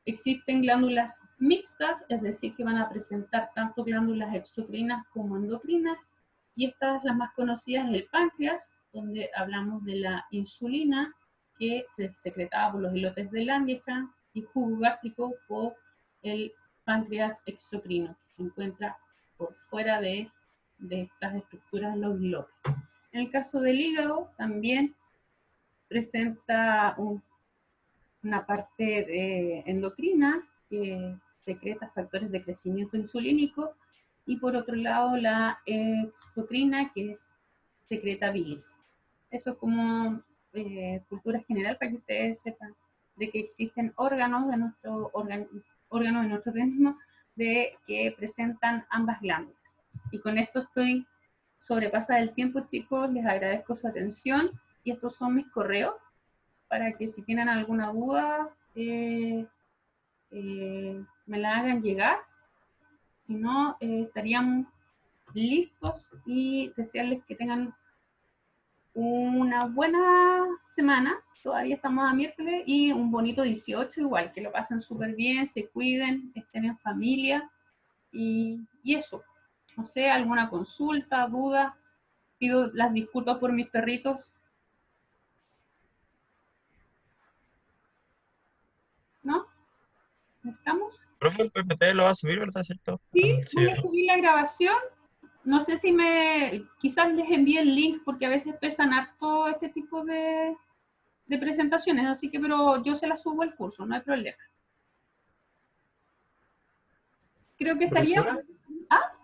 Speaker 1: Existen glándulas mixtas, es decir, que van a presentar tanto glándulas exocrinas como endocrinas, y estas, las más conocidas, es el páncreas, donde hablamos de la insulina, que se secretaba por los islotes de Langerhans, y jugo gástrico por el páncreas exocrino, que se encuentra por fuera de estas estructuras de los islotes. En el caso del hígado, también presenta una parte endocrina que secreta factores de crecimiento insulínico, y por otro lado la exocrina, que secreta bilis. Eso como cultura general para que ustedes sepan de que existen órganos de nuestro organismo que presentan ambas glándulas. Y con esto estoy sobrepasada el tiempo, chicos. Les agradezco su atención y estos son mis correos para que si tienen alguna duda me la hagan llegar. Si no, estaríamos listos y desearles que tengan una buena semana. Todavía estamos a miércoles y un bonito 18 igual, que lo pasen súper bien, se cuiden, estén en familia y eso. No sé, alguna consulta, duda. Pido las disculpas por mis perritos. ¿No? ¿Estamos?
Speaker 4: Profe, el PPT lo va a subir, ¿verdad? ¿Cierto?
Speaker 1: Sí,
Speaker 4: Sí,
Speaker 1: voy a subir la grabación. No sé si quizás les envíe el link porque a veces pesan harto este tipo de presentaciones, así que, pero yo se las subo al curso, no hay problema. Creo que estaría...
Speaker 5: Profesora,
Speaker 1: ¿Ah?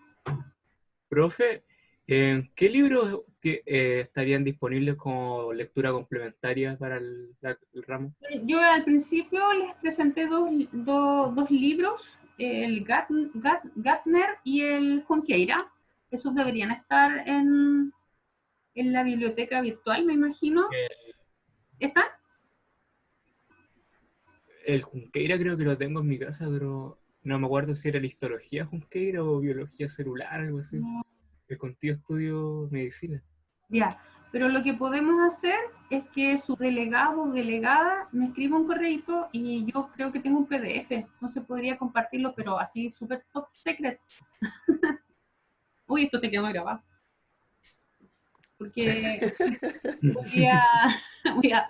Speaker 5: profe, ¿qué libros estarían disponibles como lectura complementaria para el ramo?
Speaker 1: Yo al principio les presenté dos libros, el Gärtner y el Junqueira. Esos deberían estar en la biblioteca virtual, me imagino. ¿Están?
Speaker 5: El Junqueira creo que lo tengo en mi casa, pero no me acuerdo si era la histología Junqueira o biología celular, algo así. Que contigo estudio medicina.
Speaker 1: Ya, pero lo que podemos hacer es que su delegado o delegada me escriba un correíto y yo creo que tengo un PDF, entonces podría compartirlo, pero así súper top secret. Uy, esto te quedó grabado. Porque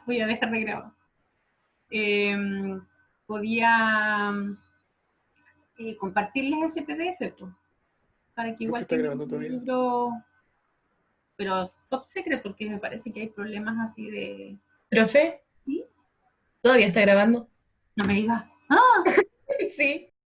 Speaker 1: voy a dejar de grabar. Podía compartirles ese PDF, pues, para que igual tengan un libro, pero top secret, porque me parece que hay problemas así de...
Speaker 6: ¿Profe?
Speaker 1: ¿Sí?
Speaker 6: ¿Todavía está grabando?
Speaker 1: No me digas. ¡Ah!
Speaker 6: Sí.